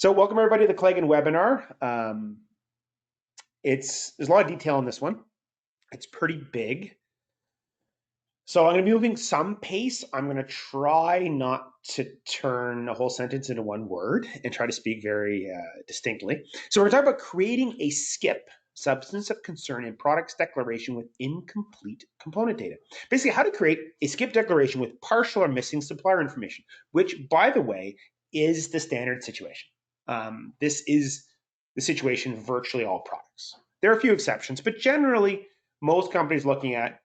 So welcome everybody to the Claigan webinar. There's a lot of detail in this one. It's pretty big. So I'm going to be moving some pace. I'm going to try not to turn a whole sentence into one word and try to speak very distinctly. So we're talking about creating a SCIP, substance of concern in products declaration with incomplete component data. Basically, how to create a SCIP declaration with partial or missing supplier information, which, by the way, is the standard situation. This is the situation for virtually all products. There are a few exceptions, but generally, most companies looking at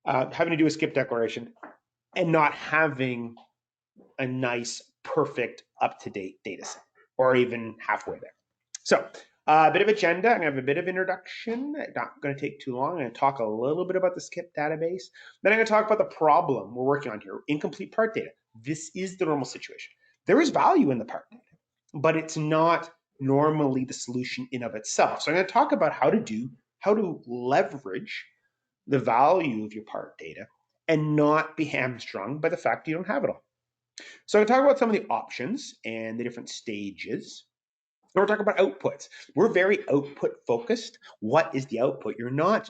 having to do a SCIP declaration and not having a nice, perfect, up-to-date data set, or even halfway there. So a bit of agenda. I'm going to have a bit of introduction. Not going to take too long. I'm going to talk a little bit about the SCIP database. Then I'm going to talk about the problem we're working on here, incomplete part data. This is the normal situation. There is value in the part data, but it's not normally the solution in of itself. So I'm going to talk about how to leverage the value of your part data and not be hamstrung by the fact you don't have it all. So I'm going to talk about some of the options and the different stages. And we're talking about outputs. We're very output focused. What is the output? You're not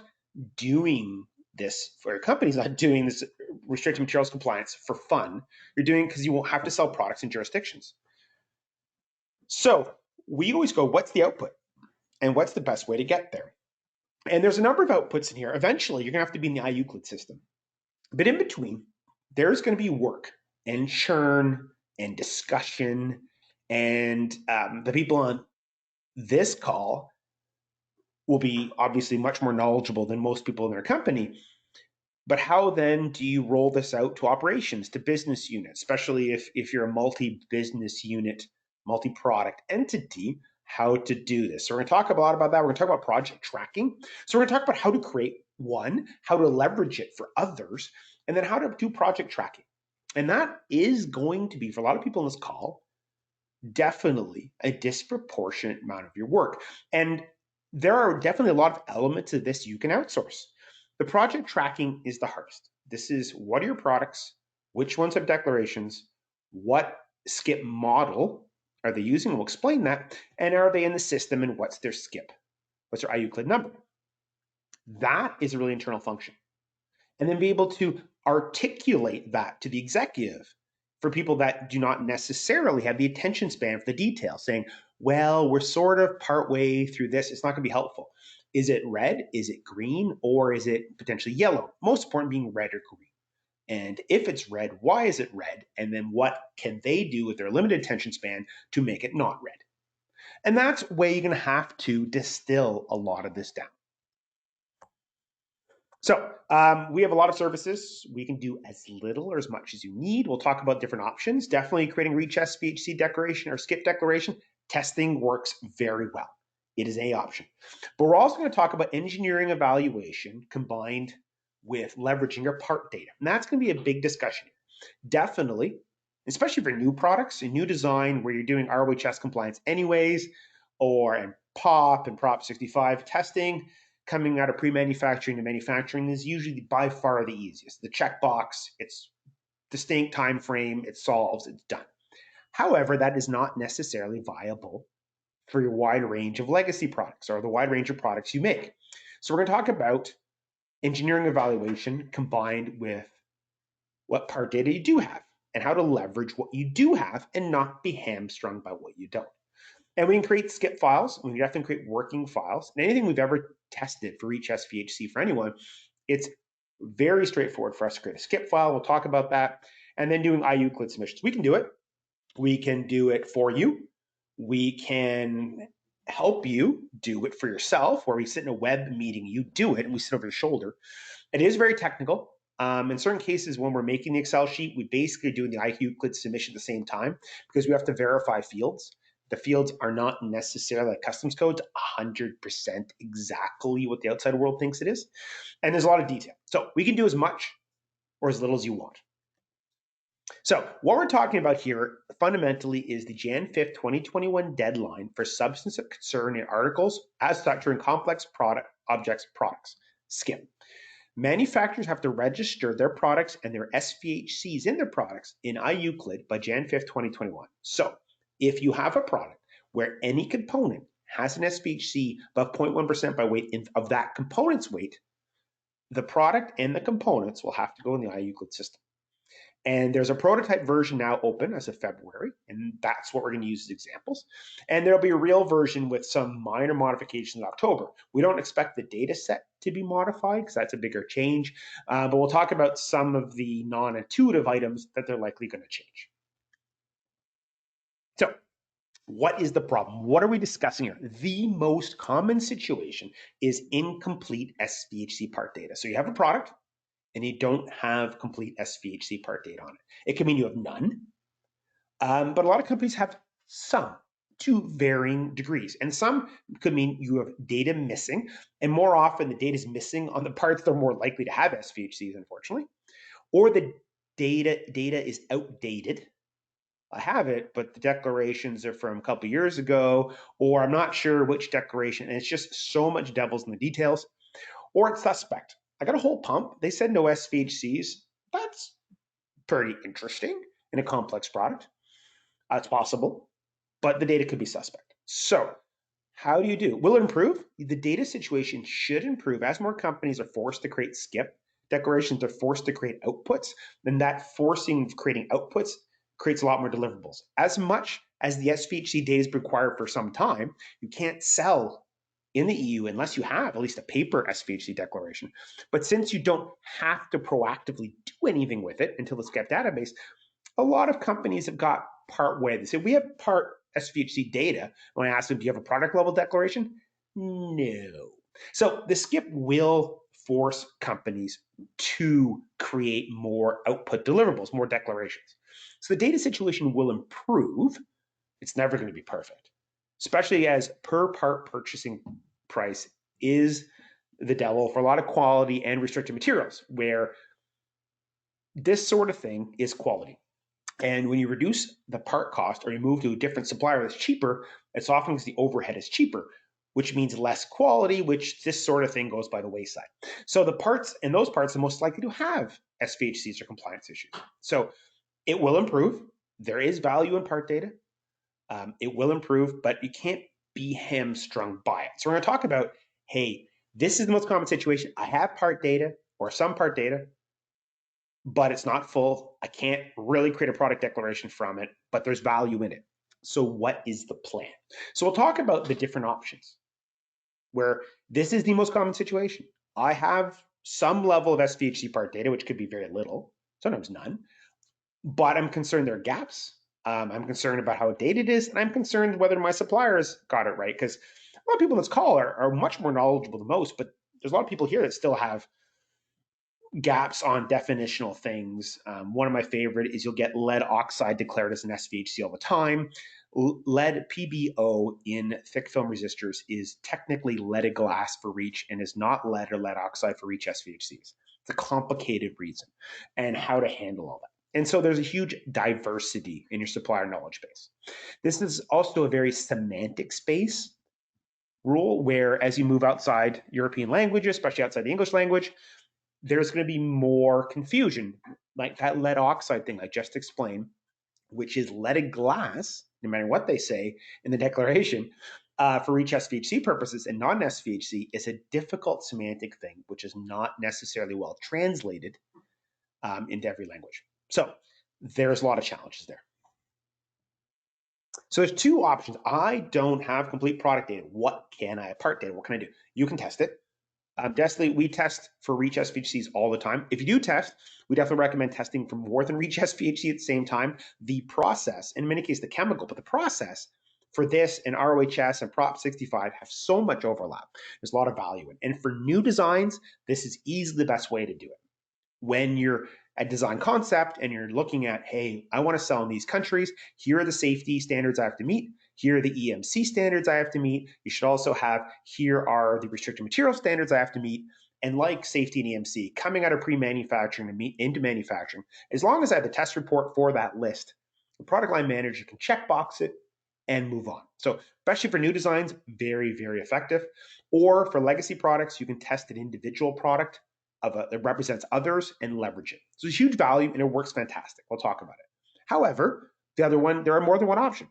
doing this, for your company's not doing this restricted materials compliance for fun. You're doing it because you won't have to sell products in jurisdictions. So we always go, what's the output? And what's the best way to get there? And there's a number of outputs in here. Eventually, you're going to have to be in the IUCLID system. But in between, there's going to be work and churn and discussion. And the people on this call will be obviously much more knowledgeable than most people in their company. But how then do you roll this out to operations, to business units, especially if you're a multi-business unit, multi-product entity, how to do this? So we're going to talk a lot about that. We're going to talk about project tracking. So we're going to talk about how to create one, how to leverage it for others, and then how to do project tracking. And that is going to be, for a lot of people in this call, definitely a disproportionate amount of your work. And there are definitely a lot of elements of this you can outsource. The project tracking is the hardest. This is, what are your products? Which ones have declarations? What SCIP model are they using? We'll explain that. And are they in the system, and what's their SCIP? What's their IUCLID number? That is a really internal function. And then be able to articulate that to the executive for people that do not necessarily have the attention span for the details, saying, well, we're sort of partway through this. It's not going to be helpful. Is it red? Is it green? Or is it potentially yellow? Most important being red or green. And if it's red, why is it red? And then what can they do with their limited attention span to make it not red? And that's where you're going to have to distill a lot of this down. So we have a lot of services. We can do as little or as much as you need. We'll talk about different options. Definitely creating REACH SVHC declaration or SCIP declaration. Testing works very well. It is an option. But we're also going to talk about engineering evaluation combined with leveraging your part data. And that's going to be a big discussion here. Definitely, especially for new products, a new design where you're doing ROHS compliance anyways, or and POP and Prop 65 testing, coming out of pre-manufacturing to manufacturing is usually by far the easiest. The checkbox, it's distinct time frame, it solves, it's done. However, that is not necessarily viable for your wide range of legacy products or the wide range of products you make. So we're going to talk about engineering evaluation combined with what part data you do have and how to leverage what you do have and not be hamstrung by what you don't. And we can create SCIP files. We can definitely create working files. And anything we've ever tested for REACH SVHC for anyone, it's very straightforward for us to create a SCIP file. We'll talk about that. And then doing IUCLID submissions. We can do it. We can do it for you. We can help you do it for yourself, where we sit in a web meeting, you do it, and we sit over your shoulder. It is very technical. In certain cases, when we're making the Excel sheet, we basically do the IUCLID submission at the same time because we have to verify fields. The fields are not necessarily like customs codes, 100% exactly what the outside world thinks it is. And there's a lot of detail. So we can do as much or as little as you want. So what we're talking about here fundamentally is the Jan 5th, 2021 deadline for substance of concern in articles as structured in complex product objects products, SCIP. Manufacturers have to register their products and their SVHCs in their products in IUCLID by Jan 5th, 2021. So if you have a product where any component has an SVHC above 0.1% by weight of that component's weight, the product and the components will have to go in the IUCLID system. And there's a prototype version now open as of February, and that's what we're going to use as examples. And there'll be a real version with some minor modifications in October. We don't expect the data set to be modified because that's a bigger change, but we'll talk about some of the non-intuitive items that they're likely going to change. So what is the problem? What are we discussing here? The most common situation is incomplete SVHC part data. So you have a product, and you don't have complete SVHC part data on it. It can mean you have none, but a lot of companies have some to varying degrees. And some could mean you have data missing, and more often the data is missing on the parts that are more likely to have SVHCs, unfortunately, or the data is outdated. I have it, but the declarations are from a couple of years ago, or I'm not sure which declaration, and it's just so much devil's in the details, or it's suspect. I got a whole pump. They said no SVHCs. That's pretty interesting in a complex product. It's possible, but the data could be suspect. So how do you do? Will it improve? The data situation should improve as more companies are forced to create SCIP declarations, are forced to create outputs, then that forcing of creating outputs creates a lot more deliverables. As much as the SVHC data is required for some time, you can't sell in the EU unless you have at least a paper SVHC declaration. But since you don't have to proactively do anything with it until the SCIP database, a lot of companies have got part way. They say, we have part SVHC data. When I ask them, do you have a product level declaration? No. So the SCIP will force companies to create more output deliverables, more declarations. So the data situation will improve. It's never going to be perfect, especially as per part purchasing price is the devil for a lot of quality and restricted materials, where this sort of thing is quality. And when you reduce the part cost or you move to a different supplier that's cheaper, it's often because the overhead is cheaper, which means less quality, which this sort of thing goes by the wayside. So the parts and those parts are most likely to have SVHCs or compliance issues. So it will improve. There is value in part data. It will improve, but you can't be hamstrung by it. So we're going to talk about, hey, this is the most common situation. I have part data or some part data, but it's not full. I can't really create a product declaration from it, but there's value in it. So what is the plan? So we'll talk about the different options where this is the most common situation. I have some level of SVHC part data, which could be very little, sometimes none, but I'm concerned there are gaps. I'm concerned about how dated it is, and I'm concerned whether my suppliers got it right, because a lot of people in this call are much more knowledgeable than most, but there's a lot of people here that still have gaps on definitional things. One of my favorite is you'll get lead oxide declared as an SVHC all the time. Lead PBO in thick film resistors is technically leaded glass for REACH and is not lead or lead oxide for REACH SVHCs. It's a complicated reason and how to handle all that. And so there's a huge diversity in your supplier knowledge base. This is also a very semantic space rule where as you move outside European languages, especially outside the English language, there's going to be more confusion, like that lead oxide thing I just explained, which is leaded glass, no matter what they say in the declaration, for REACH SVHC purposes and non-SVHC is a difficult semantic thing, which is not necessarily well translated into every language. So there's a lot of challenges there. So there's two options. I don't have complete product data. What can I have? Part data, what can I do? You can test it. Definitely, we test for REACH SVHCs all the time. If you do test, we definitely recommend testing for more than REACH SVHC at the same time. The process, in many cases the chemical, but the process for this and ROHS and Prop 65 have so much overlap. There's a lot of value in it. And for new designs, this is easily the best way to do it. When you're at design concept and you're looking at, hey, I want to sell in these countries, here are the safety standards I have to meet. Here are the EMC standards I have to meet. You should also have, here are the restricted material standards I have to meet. And like safety and EMC, coming out of pre-manufacturing into manufacturing, as long as I have the test report for that list, the product line manager can check box it and move on. So especially for new designs, very, very effective. Or for legacy products, you can test an individual product that represents others and leverage it. So it's huge value and it works fantastic. We'll talk about it. However, the other one, there are more than one option.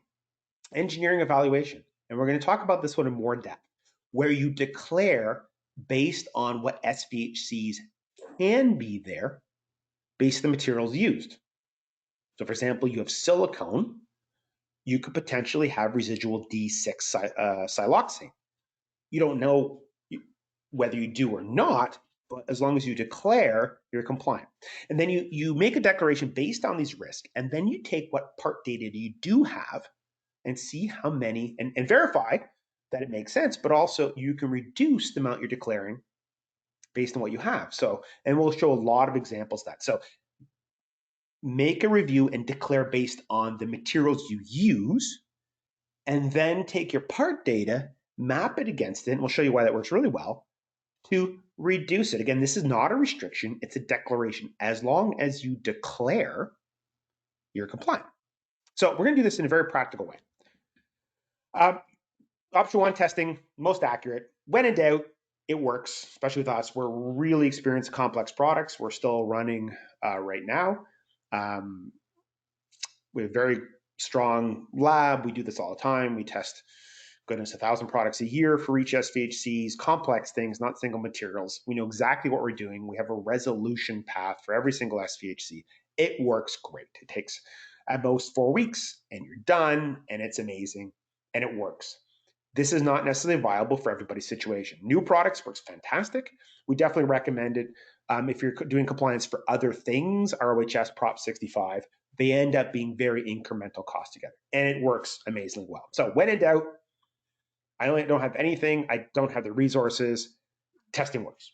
engineering evaluation. And we're going to talk about this one in more depth, where you declare based on what SVHCs can be there based on the materials used. So for example, you have silicone, you could potentially have residual D6 siloxane. You don't know whether you do or not, but as long as you declare, you're compliant. And then you make a declaration based on these risks, and then you take what part data you do have and see how many, and verify that it makes sense, but also you can reduce the amount you're declaring based on what you have. So, and we'll show a lot of examples of that. So make a review and declare based on the materials you use, and then take your part data, map it against it, and we'll show you why that works really well, to reduce it. Again, this is not a restriction, it's a declaration. As long as you declare, you're compliant. So we're gonna do this in a very practical way. Option one, testing, most accurate. When in doubt, it works, especially with us. We're really experienced complex products. We're still running right now. We have a very strong lab. We do this all the time. We test, goodness, 1,000 products a year for REACH SVHCs, complex things, not single materials. We know exactly what we're doing. We have a resolution path for every single SVHC. It works great. It takes at most 4 weeks and you're done, and it's amazing, and it works. This is not necessarily viable for everybody's situation. New products works fantastic. We definitely recommend it. If you're doing compliance for other things, ROHS Prop 65, they end up being very incremental cost together, and it works amazingly well. So when in doubt, I don't have anything, I don't have the resources, testing works.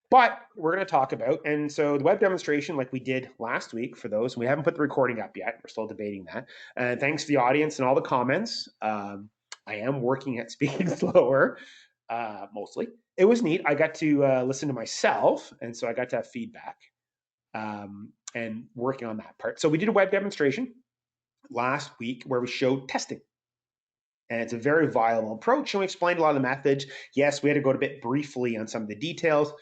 But we're going to talk about, and so the web demonstration like we did last week for those, we haven't put the recording up yet, we're still debating that. And thanks to the audience and all the comments. I am working at speaking slower, mostly. It was neat. I got to listen to myself, and so I got to have feedback and working on that part. So we did a web demonstration last week where we showed testing. And it's a very viable approach, and we explained a lot of the methods. Yes, we had to go a bit briefly on some of the details.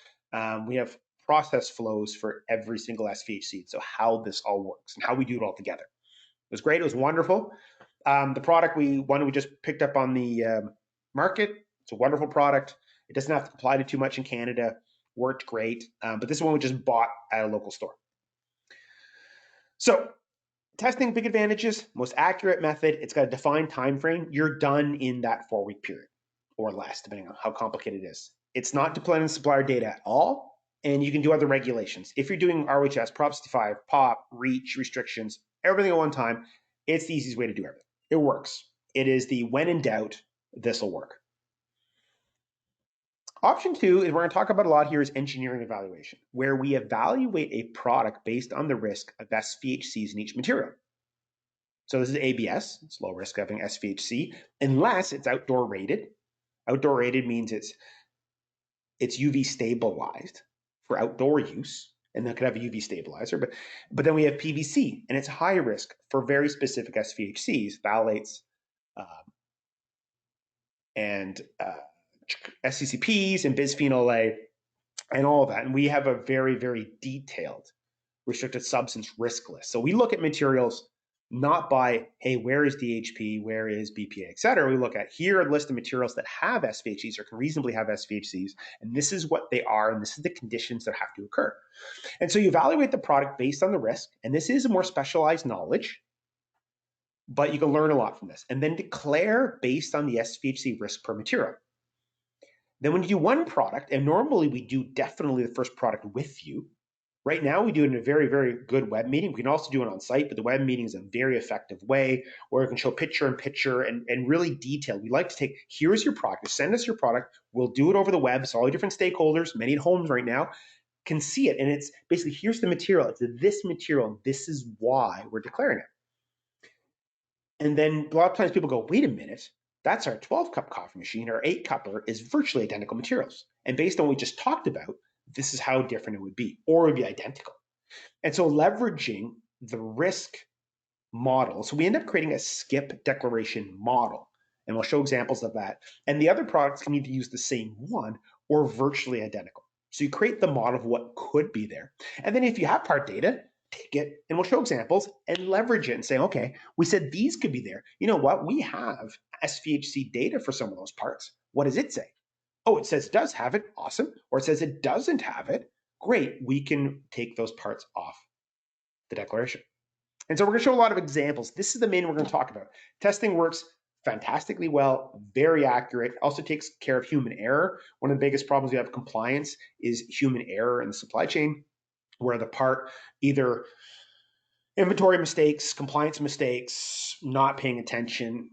We have process flows for every single SVHC, so how this all works and how we do it all together. It was great. It was wonderful. The product we just picked up on the market. It's a wonderful product. It doesn't have to comply to too much in Canada. Worked great. But this is one we just bought at a local store. So testing, big advantages, most accurate method. It's got a defined time frame. You're done in that 4-week period or less, depending on how complicated it is. It's not deploying supplier data at all, and you can do other regulations. If you're doing ROHS, Prop 65, POP, REACH, restrictions, everything at one time, it's the easiest way to do everything. It works. It is the when in doubt, this will work. Option two is we're going to talk about a lot here is engineering evaluation, where we evaluate a product based on the risk of SVHCs in each material. So this is ABS, it's low risk having SVHC, unless it's outdoor rated. Outdoor rated means it's UV stabilized for outdoor use, and that could have a UV stabilizer. But then we have PVC, and it's high risk for very specific SVHCs, phthalates, and SCCPs and bisphenol A and all of that. And we have a very, very detailed restricted substance risk list. So we look at materials not by, hey, where is DHP, where is BPA, et cetera. We look at here are a list of materials that have SVHCs or can reasonably have SVHCs, and this is what they are, and this is the conditions that have to occur. And so you evaluate the product based on the risk, and this is a more specialized knowledge, but you can learn a lot from this, and then declare based on the SVHC risk per material. Then when you do one product, and normally we do definitely the first product with you. Right now we do it in a very, very good web meeting. We can also do it on site, but the web meeting is a very effective way where we can show picture in picture and really detail. We like to take, here's your product, send us your product. We'll do it over the web. So all the different stakeholders, many at homes right now, can see it. And it's basically, here's the material. It's this material. This is why we're declaring it. And then a lot of times people go, wait a minute. That's our 12-cup coffee machine. Our 8-cupper is virtually identical materials. And based on what we just talked about, this is how different it would be, or it would be identical. And so leveraging the risk model, so we end up creating a SCIP declaration model, and we'll show examples of that. And the other products can either use the same one or virtually identical. So you create the model of what could be there. And then if you have part data, take it and we'll show examples and leverage it and say, okay, we said these could be there. You know what? We have SVHC data for some of those parts. What does it say? Oh, it says it does have it. Awesome. Or it says it doesn't have it. Great. We can take those parts off the declaration. And so we're going to show a lot of examples. This is the main we're going to talk about. Testing works fantastically well, very accurate, also takes care of human error. One of the biggest problems we have with compliance is human error in the supply chain, where the part either inventory mistakes, compliance mistakes, not paying attention,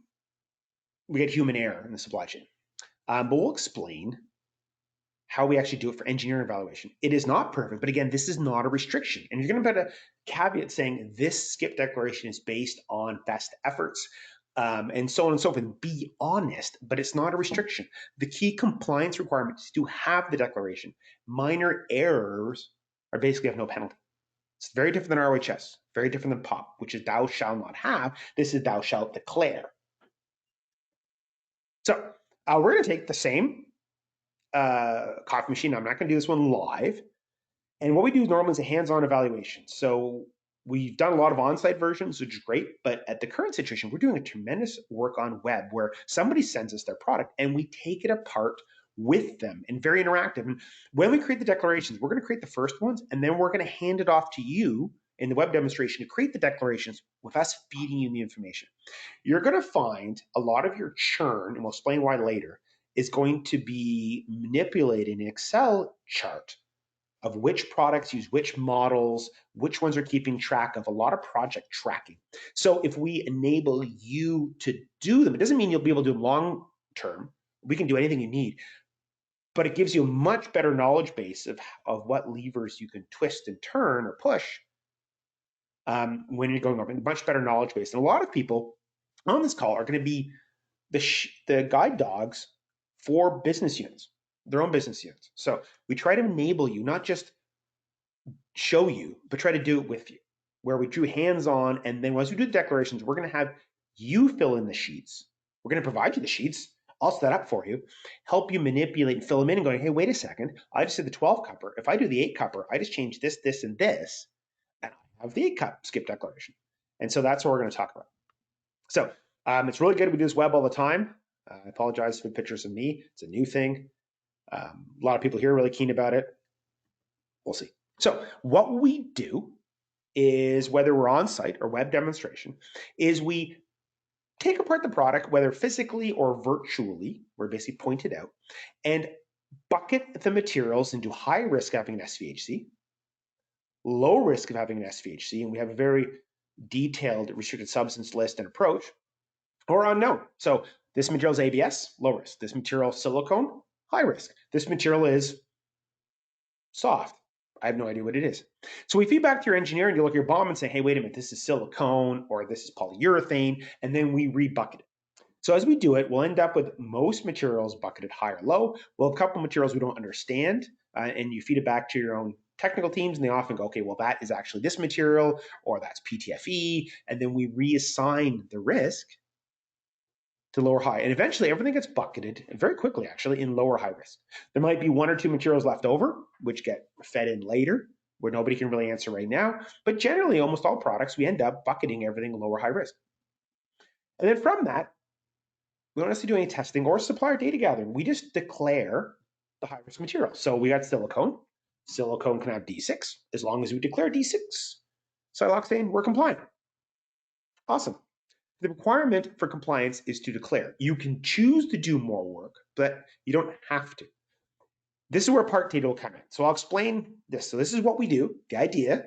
we get human error in the supply chain. But we'll explain how we actually do it for engineering evaluation. It is not perfect, but again, this is not a restriction. And you're going to put a caveat saying this SCIP declaration is based on best efforts and so on and so forth. Be honest, but it's not a restriction. The key compliance requirement is to have the declaration. Minor errors are basically have no penalty. It's very different than ROHS, very different than POP, which is thou shalt not have. This is thou shalt declare. So we're going to take the same coffee machine. I'm not going to do this one live. And what we do normally is a hands-on evaluation. So we've done a lot of on-site versions, which is great. But at the current situation, we're doing a tremendous work on web where somebody sends us their product and we take it apart with them and very interactive. And when we create the declarations, we're going to create the first ones and then we're going to hand it off to you in the web demonstration to create the declarations with us feeding you the information. You're going to find a lot of your churn, and we'll explain why later, is going to be manipulating an Excel chart of which products use which models, which ones are keeping track of, a lot of project tracking. So if we enable you to do them, it doesn't mean you'll be able to do them long term. We can do anything you need, but it gives you a much better knowledge base of what levers you can twist and turn or push when you're going over, a much better knowledge base. And a lot of people on this call are going to be the guide dogs for business units, their own business units. So we try to enable you, not just show you, but try to do it with you, where we do hands-on. And then once we do the declarations, we're going to have you fill in the sheets. We're going to provide you the sheets. I'll set up for you, help you manipulate and fill them in and going, hey, wait a second. I just did the 12 cupper. If I do the 8 cupper, I just change this, this, and this, and I have the 8 cup SCIP declaration. And so that's what we're going to talk about. So it's really good. We do this web all the time. I apologize for the pictures of me. It's a new thing. A lot of people here are really keen about it. We'll see. So what we do is, whether we're on site or web demonstration, is we take apart the product, whether physically or virtually, we're basically pointed out, and bucket the materials into high risk of having an SVHC, low risk of having an SVHC, and we have a very detailed restricted substance list and approach, or unknown. So this material is ABS, low risk. This material is silicone, high risk. This material is soft. I have no idea what it is. So we feed back to your engineer and you look at your BOM and say, hey, wait a minute, this is silicone or this is polyurethane, and then we rebucket it. So as we do it, we'll end up with most materials bucketed high or low. We'll have a couple of materials we don't understand, and you feed it back to your own technical teams, and they often go, okay, well, that is actually this material, or that's PTFE, and then we reassign the risk to lower high. And eventually everything gets bucketed, and very quickly actually, in lower high risk. There might be 1 or 2 materials left over, which get fed in later, where nobody can really answer right now. But generally, almost all products, we end up bucketing everything lower high risk. And then from that, we don't necessarily do any testing or supplier data gathering. We just declare the high risk material. So we got silicone. Silicone can have D6. As long as we declare D6 siloxane, we're compliant. Awesome. The requirement for compliance is to declare. You can choose to do more work, but you don't have to. This is where part data will come in. So I'll explain this. So this is what we do. The idea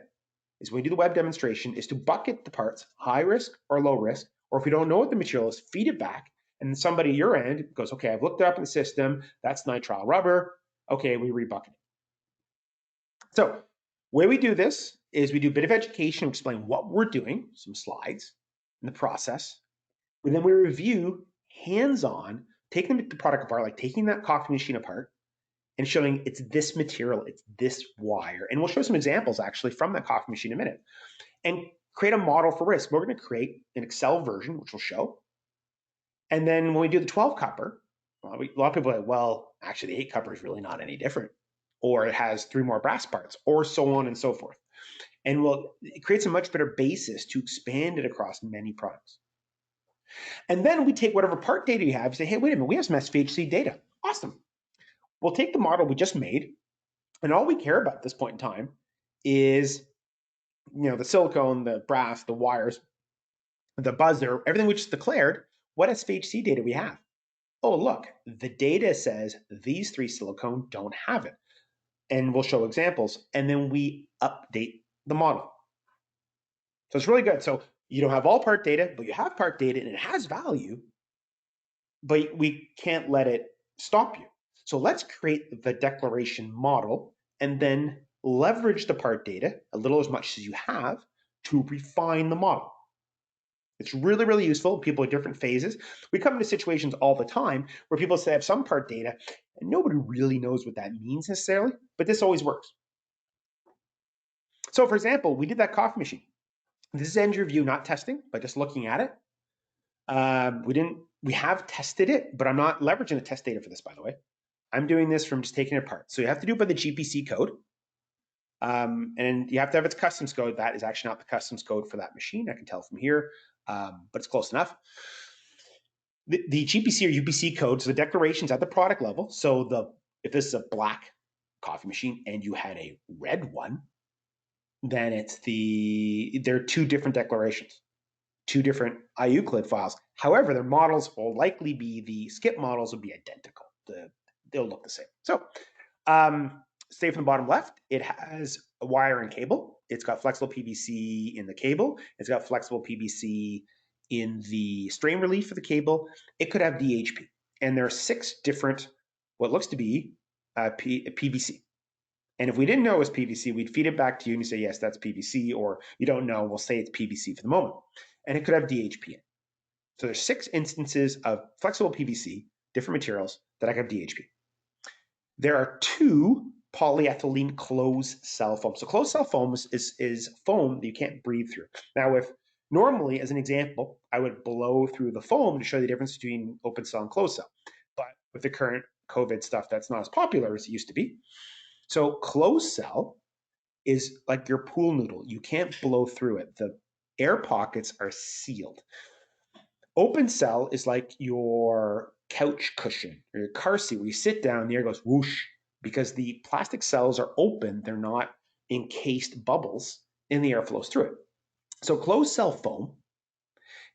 is, when we do the web demonstration, is to bucket the parts high risk or low risk, or if we don't know what the material is, feed it back, and somebody at your end goes, okay, I've looked it up in the system, that's nitrile rubber, okay, we rebucket it. So the way we do this is we do a bit of education, explain what we're doing, some slides in the process, and then we review hands-on, taking the product apart, like taking that coffee machine apart and showing it's this material, it's this wire. And we'll show some examples actually from that coffee machine in a minute, and create a model for risk. We're going to create an Excel version, which we'll show. And then when we do the 12 cupper, a lot of people are like, well, actually the 8 cupper is really not any different, or it has 3 more brass parts, or so on and so forth. And it creates a much better basis to expand it across many products. And then we take whatever part data you have and say, hey, wait a minute, we have some SVHC data. Awesome. We'll take the model we just made, and all we care about at this point in time is, the silicone, the brass, the wires, the buzzer, everything we just declared. What SVHC data we have? Oh, look, the data says these 3 silicone don't have it. And we'll show examples, and then we update the model. So it's really good. So you don't have all part data, but you have part data and it has value, but we can't let it stop you. So let's create the declaration model and then leverage the part data, a little as much as you have, to refine the model. It's really, really useful. People at different phases. We come into situations all the time where people say have some part data and nobody really knows what that means necessarily, but this always works. So for example, we did that coffee machine. This is end review, not testing, but just looking at it. We have tested it, but I'm not leveraging the test data for this, by the way. I'm doing this from just taking it apart. So you have to do it by the GPC code. And you have to have its customs code. That is actually not the customs code for that machine. I can tell from here, but it's close enough. The GPC or UPC codes, the declarations at the product level. So if this is a black coffee machine and you had a red one, then there are 2 different declarations, 2 different IUCLID files. However, their models will likely be, the SCIP models will be identical. They'll look the same. So stay from the bottom left, it has a wire and cable. It's got flexible PVC in the cable. It's got flexible PVC in the strain relief for the cable. It could have DHP. And there are 6 different, what looks to be PVC. And if we didn't know it was PVC, we'd feed it back to you and you say, yes, that's PVC, or you don't know, we'll say it's PVC for the moment. And it could have DHP in. So there's 6 instances of flexible PVC, different materials, that I could have DHP. There are 2 polyethylene closed cell foam. So closed cell foam is foam that you can't breathe through. Now, normally, as an example, I would blow through the foam to show the difference between open cell and closed cell. But with the current COVID stuff, that's not as popular as it used to be. So closed cell is like your pool noodle. You can't blow through it. The air pockets are sealed. Open cell is like your couch cushion or your car seat where you sit down, the air goes whoosh, because the plastic cells are open. They're not encased bubbles and the air flows through it. So closed cell foam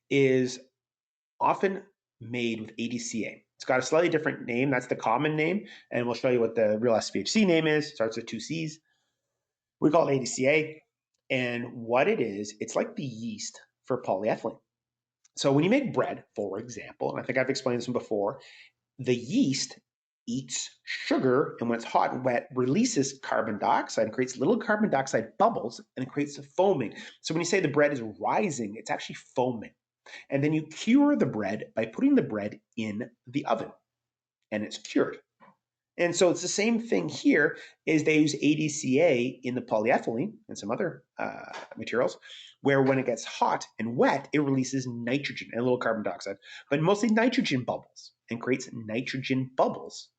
is often made with ADCA. It's got a slightly different name. That's the common name. And we'll show you what the real SVHC name is. It starts with 2 C's. We call it ADCA. And what it is, it's like the yeast for polyethylene. So when you make bread, for example, and I think I've explained this one before, the yeast eats sugar, and when it's hot and wet, releases carbon dioxide and creates little carbon dioxide bubbles, and it creates a foaming. So when you say the bread is rising, it's actually foaming. And then you cure the bread by putting the bread in the oven, and it's cured. And so it's the same thing here, is they use ADCA in the polyethylene and some other materials, where when it gets hot and wet, it releases nitrogen and a little carbon dioxide, but mostly nitrogen bubbles, and creates nitrogen bubbles.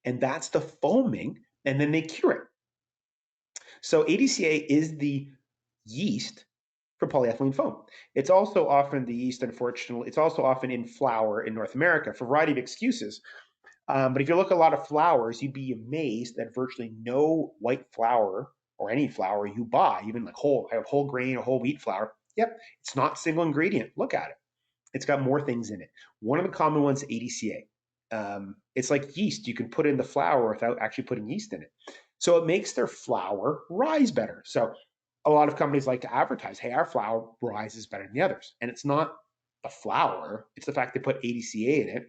And that's the foaming, and then they cure it. So ADCA is the yeast for polyethylene foam. It's also often the yeast, unfortunately, it's also often in flour in North America for a variety of excuses. But if you look at a lot of flours, you'd be amazed that virtually no white flour or any flour you buy, even like whole grain or whole wheat flour, yep, it's not single ingredient. Look at it. It's got more things in it. One of the common ones, ADCA. It's like yeast. You can put in the flour without actually putting yeast in it. So it makes their flour rise better. So a lot of companies like to advertise, hey, our flour rises better than the others. And it's not the flour. It's the fact they put ADCA in it,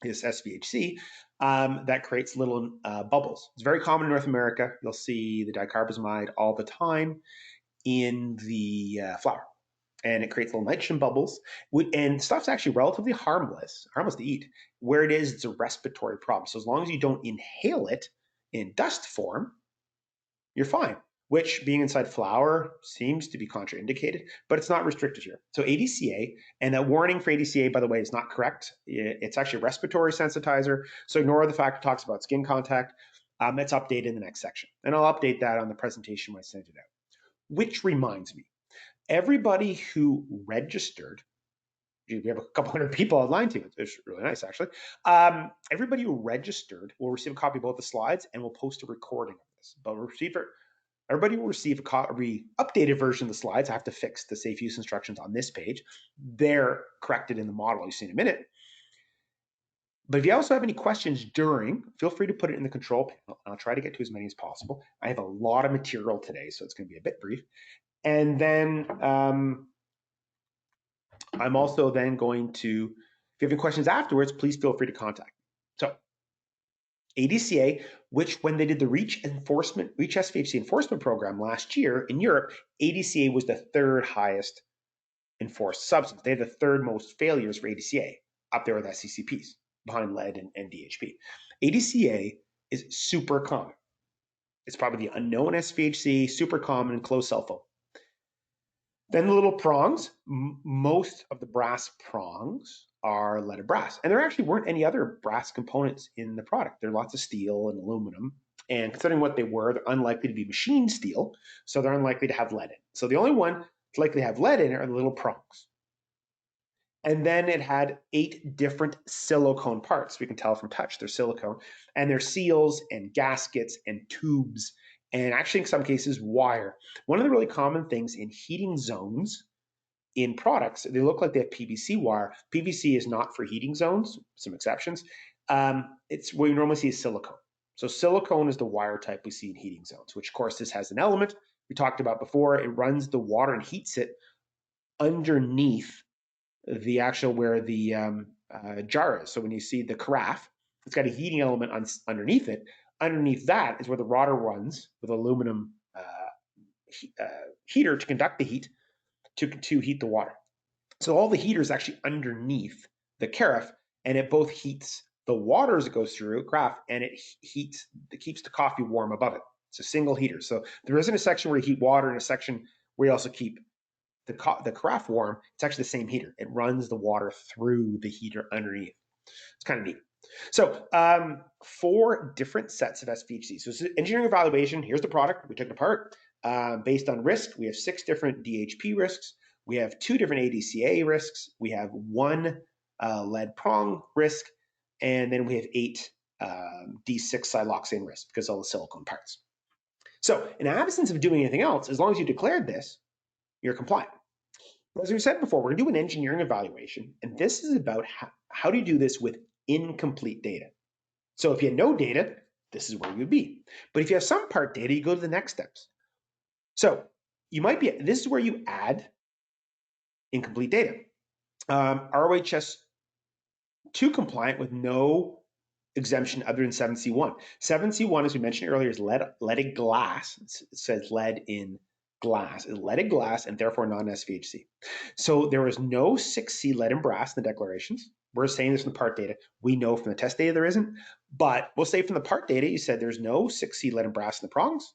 is SVHC, that creates little bubbles. It's very common in North America. You'll see the dicarbonamide all the time in the flour. And it creates little nitrogen bubbles. And stuff's actually relatively harmless to eat. Where it is, it's a respiratory problem. So as long as you don't inhale it in dust form, you're fine. Which, being inside flour, seems to be contraindicated, but it's not restricted here. So ADCA, and that warning for ADCA, by the way, is not correct. It's actually a respiratory sensitizer. So ignore the fact it talks about skin contact. It's updated in the next section. And I'll update that on the presentation when I send it out. which reminds me, everybody who registered, we have a couple hundred people online too. It's really nice, actually. Everybody who registered will receive a copy of both the slides, and we'll post a recording of this. But everybody will receive a updated version of the slides. I have to fix the safe use instructions on this page. They're corrected in the model you see in a minute. But if you also have any questions during, feel free to put it in the control panel. I'll try to get to as many as possible. I have a lot of material today, so it's going to be a bit brief. And then I'm also then going to, if you have any questions afterwards, please feel free to contact me. So ADCA, which when they did the REACH SVHC enforcement program last year in Europe, ADCA was the third highest enforced substance. They had the third most failures for ADCA, up there with SCCPs, behind lead and DHP. ADCA is super common. It's probably the unknown SVHC, super common in closed cell phone. Then the little prongs, most of the brass prongs are leaded brass. And there actually weren't any other brass components in the product. There are lots of steel and aluminum. And considering what they were, they're unlikely to be machined steel, so they're unlikely to have lead in. So the only one that's likely to have lead in it are the little prongs. And then it had 8 different silicone parts. We can tell from touch they're silicone. And they're seals and gaskets and tubes, and actually in some cases wire. One of the really common things in heating zones in products, they look like they have PVC wire. PVC is not for heating zones, some exceptions. It's what we normally see is silicone. So silicone is the wire type we see in heating zones, which of course this has an element we talked about before. It runs the water and heats it underneath the actual where the jar is. So when you see the carafe, it's got a heating element underneath it. Underneath that is where the water runs with aluminum heater to conduct the heat to heat the water. So all the heater is actually underneath the carafe, and it both heats the water as it goes through carafe, and it keeps the coffee warm above it. It's a single heater. So there isn't a section where you heat water and a section where you also keep the carafe warm. It's actually the same heater. It runs the water through the heater underneath. It's kind of neat. So 4 different sets of SVHC. So engineering evaluation, here's the product. We took it apart. Based on risk, we have 6 different DHP risks. We have 2 different ADCA risks. We have 1 lead prong risk. And then we have 8 D6 siloxane risk because of all the silicone parts. So in absence of doing anything else, as long as you declared this, you're compliant. But as we said before, we're going to do an engineering evaluation, and this is about how do you do this with incomplete data. So if you had no data, this is where you would be. But if you have some part data, you go to the next steps. So you might be, this is where you add incomplete data. ROHS 2 compliant with no exemption other than 7C1. 7C1, as we mentioned earlier, is leaded glass. It says lead in glass. It's leaded glass and therefore non-SVHC. So there was no 6C lead and brass in the declarations. We're saying this from the part data. We know from the test data there isn't, but we'll say from the part data, you said there's no 6C lead and brass in the prongs,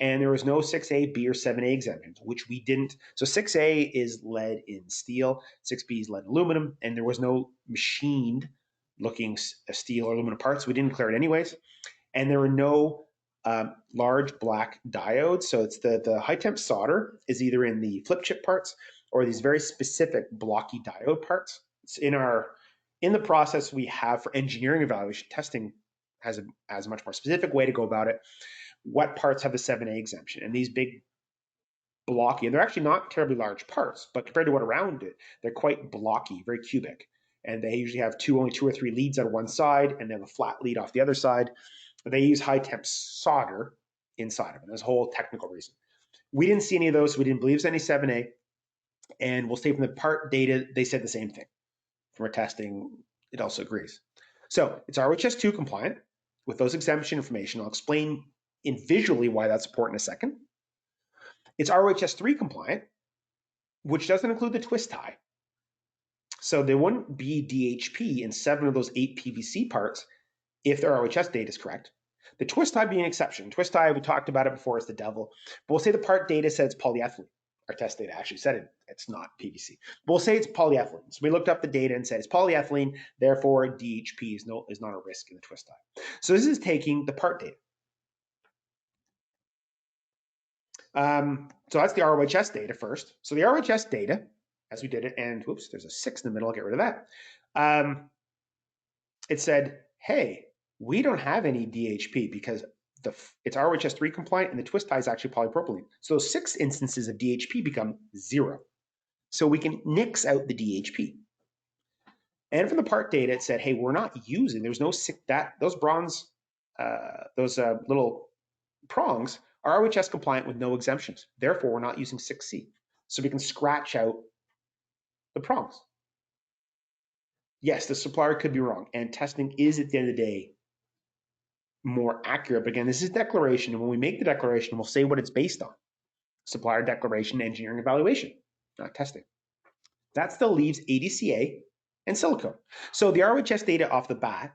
and there was no 6A, B, or 7A exemptions, which we didn't. So 6A is lead in steel, 6B is lead aluminum, and there was no machined looking steel or aluminum parts. We didn't declare it anyways. And there were no large black diodes. So it's the high temp solder is either in the flip chip parts or these very specific blocky diode parts. It's in the process we have for engineering evaluation. Testing has a much more specific way to go about it. What parts have the 7A exemption? And these big blocky, and they're actually not terribly large parts, but compared to what around it, they're quite blocky, very cubic. And they usually have only 2 or 3 leads on one side, and they have a flat lead off the other side. But they use high temp solder inside of it. There's a whole technical reason. We didn't see any of those, so we didn't believe there's any 7A. And we'll say from the part data, they said the same thing. From our testing, it also agrees. So it's ROHS 2 compliant with those exemption information. I'll explain visually why that's important in a second. It's ROHS 3 compliant, which doesn't include the twist tie. So there wouldn't be DHP in 7 of those 8 PVC parts if their ROHS data is correct. The twist tie being an exception. Twist tie, we talked about it before, is the devil. But we'll say the part data says polyethylene. Our test data actually said it's not PVC. But we'll say it's polyethylene. So we looked up the data and said it's polyethylene, therefore DHP is not a risk in the twist tie. So this is taking the part data. So that's the ROHS data first. So the ROHS data, as we did it, and whoops, there's a 6 in the middle, I'll get rid of that. It said, hey, we don't have any DHP because it's ROHS 3 compliant and the twist tie is actually polypropylene. So 6 instances of DHP become 0. So we can nix out the DHP. And from the part data, it said, hey, we're not using, there's no those bronze, those little prongs are ROHS compliant with no exemptions. Therefore, we're not using 6C. So we can scratch out the prongs. Yes, the supplier could be wrong, and testing is, at the end of the day, more accurate. But again, this is declaration, and when we make the declaration, we'll say what it's based on. Supplier declaration, engineering evaluation, not testing. That still leaves ADCA and silicone. So the ROHS data off the bat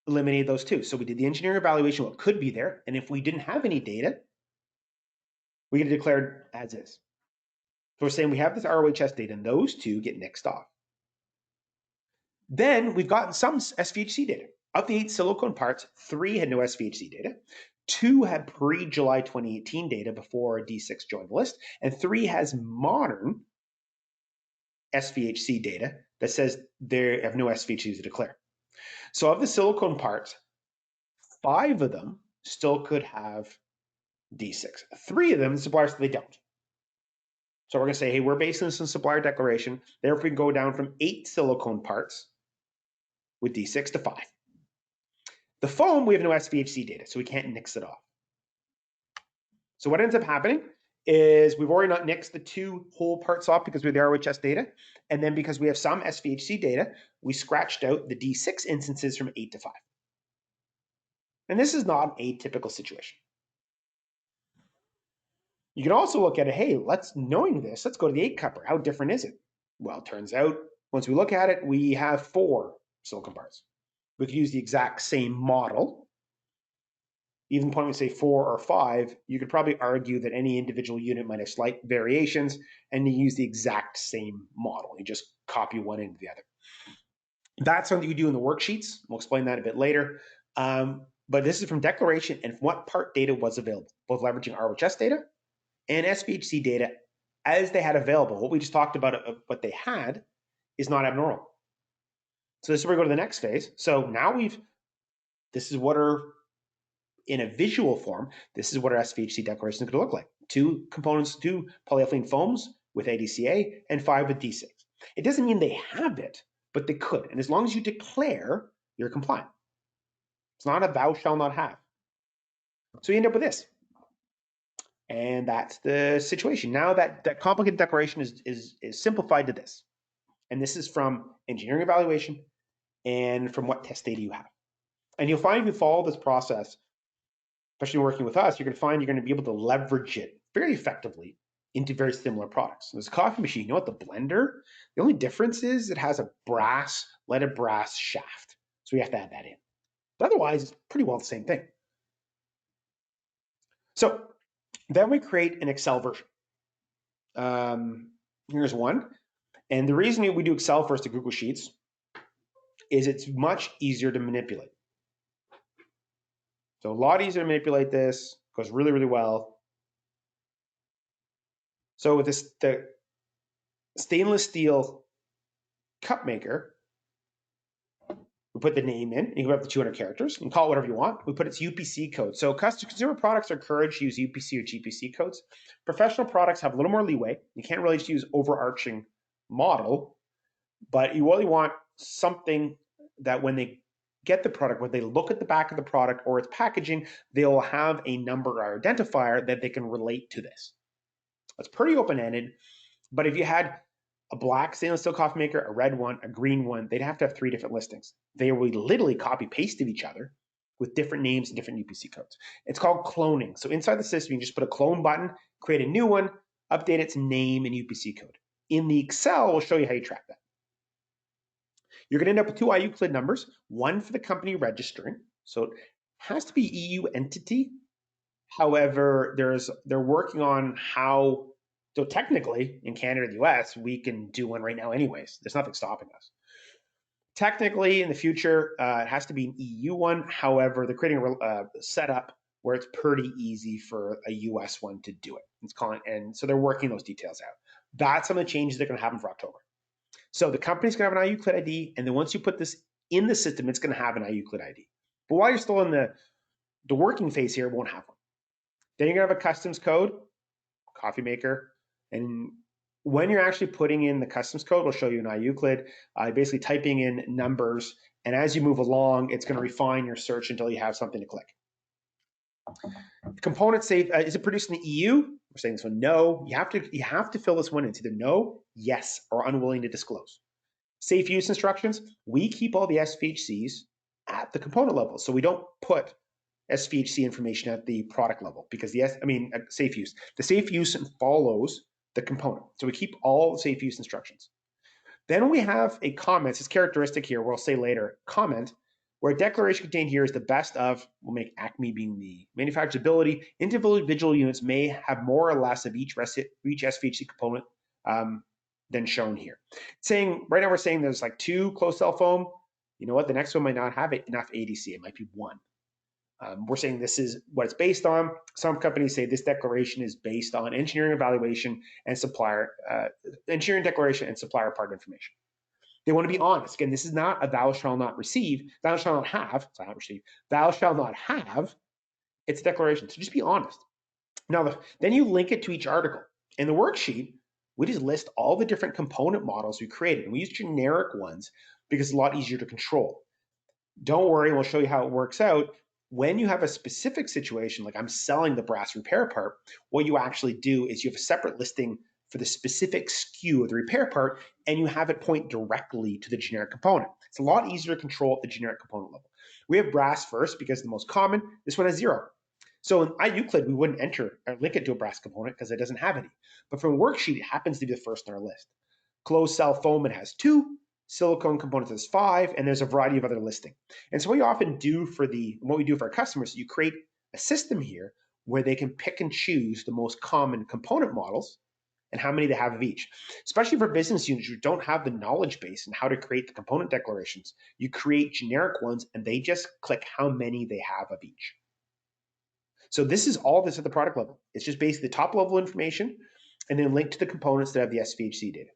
eliminated those two. So we did the engineering evaluation, what could be there, and if we didn't have any data, we get it declared as is. So we're saying we have this ROHS data, and those two get nixed off. Then we've gotten some SVHC data. Of the 8 silicone parts, 3 had no SVHC data, 2 had pre-July 2018 data before D6 joined the list, and 3 has modern SVHC data that says they have no SVHC to declare. So of the silicone parts, 5 of them still could have D6. 3 of them, the suppliers, they don't. So we're going to say, hey, we're basing this on supplier declaration. Therefore, we can go down from 8 silicone parts with D6 to 5. The foam, we have no SVHC data, so we can't nix it off. So what ends up happening is we've already not nixed the 2 whole parts off because we have the ROHS data. And then because we have some SVHC data, we scratched out the D6 instances from 8 to 5. And this is not an atypical situation. You can also look at it, hey, knowing this, let's go to the 8-cupper. How different is it? Well, it turns out, once we look at it, we have 4 silicone parts. We could use the exact same model. Even when we say 4 or 5, you could probably argue that any individual unit might have slight variations, and you use the exact same model. You just copy one into the other. That's something you do in the worksheets. We'll explain that a bit later. But this is from declaration and what part data was available, both leveraging ROHS data and SVHC data as they had available. What we just talked about, what they had, is not abnormal. So this is where we go to the next phase. So now this is what in a visual form, this is what our SVHC declaration is going to look like. 2 components, 2 polyethylene foams with ADCA and 5 with D6. It doesn't mean they have it, but they could. And as long as you declare, you're compliant. It's not a thou shall not have. So you end up with this. And that's the situation. Now that complicated declaration is simplified to this. And this is from engineering evaluation and from what test data you have. And you'll find if you follow this process, especially working with us, you're going to find you're going to be able to leverage it very effectively into very similar products. There's a coffee machine, you know what, the blender, the only difference is it has a leaded brass shaft. So we have to add that in. But otherwise, it's pretty well the same thing. So then we create an Excel version. Here's one. And the reason we do Excel first to Google Sheets is it's much easier to manipulate. So a lot easier to manipulate this, goes really, really well. So with the stainless steel cup maker, we put the name in, you can go up to 200 characters, you can call it whatever you want. We put its UPC code. So consumer products are encouraged to use UPC or GPC codes. Professional products have a little more leeway. You can't really just use overarching model, but you really want something that when they get the product, when they look at the back of the product or its packaging, they'll have a number or identifier that they can relate to this. It's pretty open-ended, but if you had a black stainless steel coffee maker, a red one, a green one, they'd have to have 3 different listings. They would literally copy paste of each other with different names and different UPC codes. It's called cloning. So inside the system, you can just put a clone button, create a new one, update its name and UPC code. In the Excel, we'll show you how you track that. You're going to end up with 2 IUCLID numbers, one for the company registering. So it has to be EU entity. However, they're working on how, so technically in Canada and the US, we can do one right now anyways. There's nothing stopping us. Technically in the future, it has to be an EU one. However, they're creating a setup where it's pretty easy for a US one to do it. And so they're working those details out. That's some of the changes that are going to happen for October. So the company's going to have an IUCLID ID, and then once you put this in the system, it's going to have an IUCLID ID. But while you're still in the working phase here, it won't have one. Then you're going to have a customs code, coffee maker, and when you're actually putting in the customs code, we'll show you an IUCLID, basically typing in numbers, and as you move along, it's going to refine your search until you have something to click. Component safe, is it produced in the EU? We're saying this one, no. You have to fill this one in. It's either no, yes, or unwilling to disclose. Safe use instructions, we keep all the SVHCs at the component level. So we don't put SVHC information at the product level because safe use. The safe use follows the component. So we keep all the safe use instructions. Then we have a comment, it's characteristic here, we'll say later, comment, where a declaration contained here is the best of, we'll make ACME being the manufacturability, individual units may have more or less of each SVHC component than shown here. Right now we're saying there's like 2 closed cell foam. You know what, the next one might not have enough ADC, it might be 1. We're saying this is what it's based on. Some companies say this declaration is based on engineering evaluation and supplier, engineering declaration and supplier part information. They want to be honest. Again, this is not a thou shall not receive, thou shall not have, sorry, not receive, thou shall not have, it's a declaration. So just be honest. Now, then you link it to each article. In the worksheet, we just list all the different component models we created. And we use generic ones because it's a lot easier to control. Don't worry, we'll show you how it works out. When you have a specific situation, like I'm selling the brass repair part, what you actually do is you have a separate listing for the specific SKU of the repair part, and you have it point directly to the generic component. It's a lot easier to control at the generic component level. We have brass first because it's the most common. This one has 0. So in IUCLID, we wouldn't enter or link it to a brass component because it doesn't have any. But from a worksheet, it happens to be the first on our list. Closed cell foam, it has 2. Silicone components has 5, and there's a variety of other listing. And so what we often do what we do for our customers, you create a system here where they can pick and choose the most common component models and how many they have of each. Especially for business units who don't have the knowledge base and how to create the component declarations, you create generic ones and they just click how many they have of each. So this is all this at the product level. It's just basically the top level information and then linked to the components that have the SVHC data.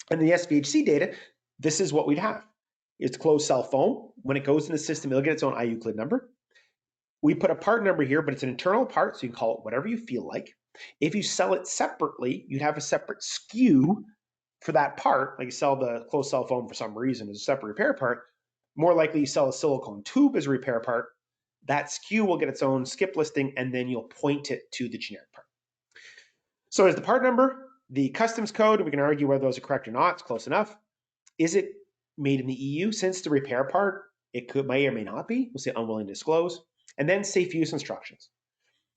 And the SVHC data, this is what we'd have. It's closed cell foam. When it goes in the system, it'll get its own IUCLID number. We put a part number here, but it's an internal part, so you can call it whatever you feel like. If you sell it separately, you'd have a separate SKU for that part. Like you sell the closed cell foam for some reason as a separate repair part. More likely you sell a silicone tube as a repair part. That SKU will get its own SCIP listing, and then you'll point it to the generic part. So there's the part number, the customs code, we can argue whether those are correct or not, it's close enough. Is it made in the EU? Since the repair part, it may or may not be. We'll say unwilling to disclose. And then safe use instructions.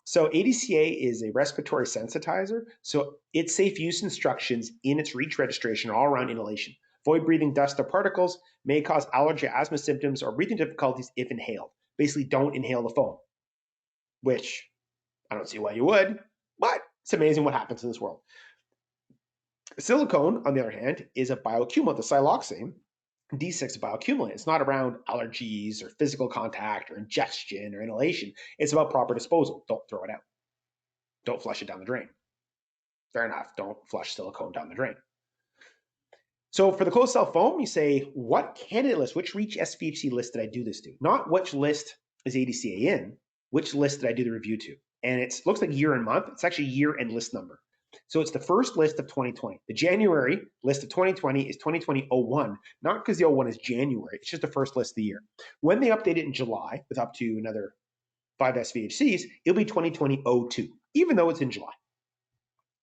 So ADCA is a respiratory sensitizer, so its safe use instructions in its REACH registration are all around inhalation. Avoid breathing dust or particles, may cause allergy, asthma symptoms, or breathing difficulties if inhaled. Basically, don't inhale the foam, which I don't see why you would, but it's amazing what happens in this world. Silicone, on the other hand, is a bioaccumulant. The siloxane, D6 is a bioaccumulant. It's not around allergies or physical contact or ingestion or inhalation. It's about proper disposal. Don't throw it out. Don't flush it down the drain. Fair enough. Don't flush silicone down the drain. So for the closed cell foam, you say, what candidate list, which REACH SVHC list did I do this to? Not which list is ADCA in, which list did I do the review to? And it looks like year and month. It's actually year and list number. So it's the first list of 2020. The January list of 2020 is 2020-01, not because the 01 is January, it's just the first list of the year. When they update it in July with up to another 5 SVHCs, it'll be 2020-02, even though it's in July.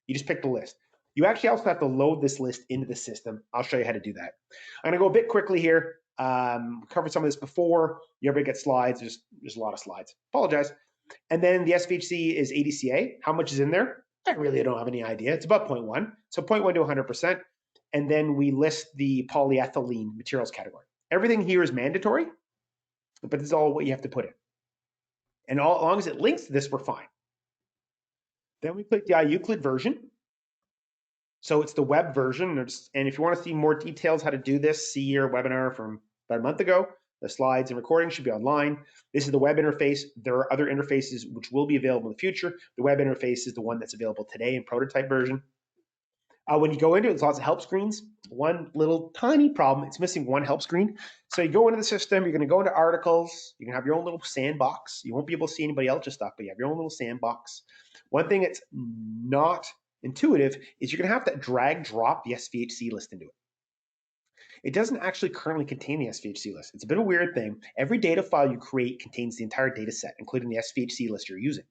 You just pick the list. You actually also have to load this list into the system. I'll show you how to do that. I'm gonna go a bit quickly here. Covered some of this before. You ever get slides, there's a lot of slides. Apologize. And then the SVHC is ADCA. How much is in there? I really don't have any idea. It's about 0.1. So 0.1 to 100%. And then we list the polyethylene materials category. Everything here is mandatory, but this is all what you have to put in. And as long as it links to this, we're fine. Then we click the IUCLID version. So it's the web version. And if you want to see more details how to do this, see your webinar from about a month ago. The slides and recordings should be online. This is the web interface. There are other interfaces which will be available in the future. The web interface is the one that's available today in prototype version. When you go into it, there's lots of help screens. One little tiny problem, it's missing one help screen. So you go into the system, you're going to go into articles, you can have your own little sandbox. You won't be able to see anybody else's stuff, but you have your own little sandbox. One thing that's not intuitive is you're going to have to drag drop the SVHC list into it. It doesn't actually currently contain the SVHC list. It's a bit of a weird thing. Every data file you create contains the entire data set, including the SVHC list you're using.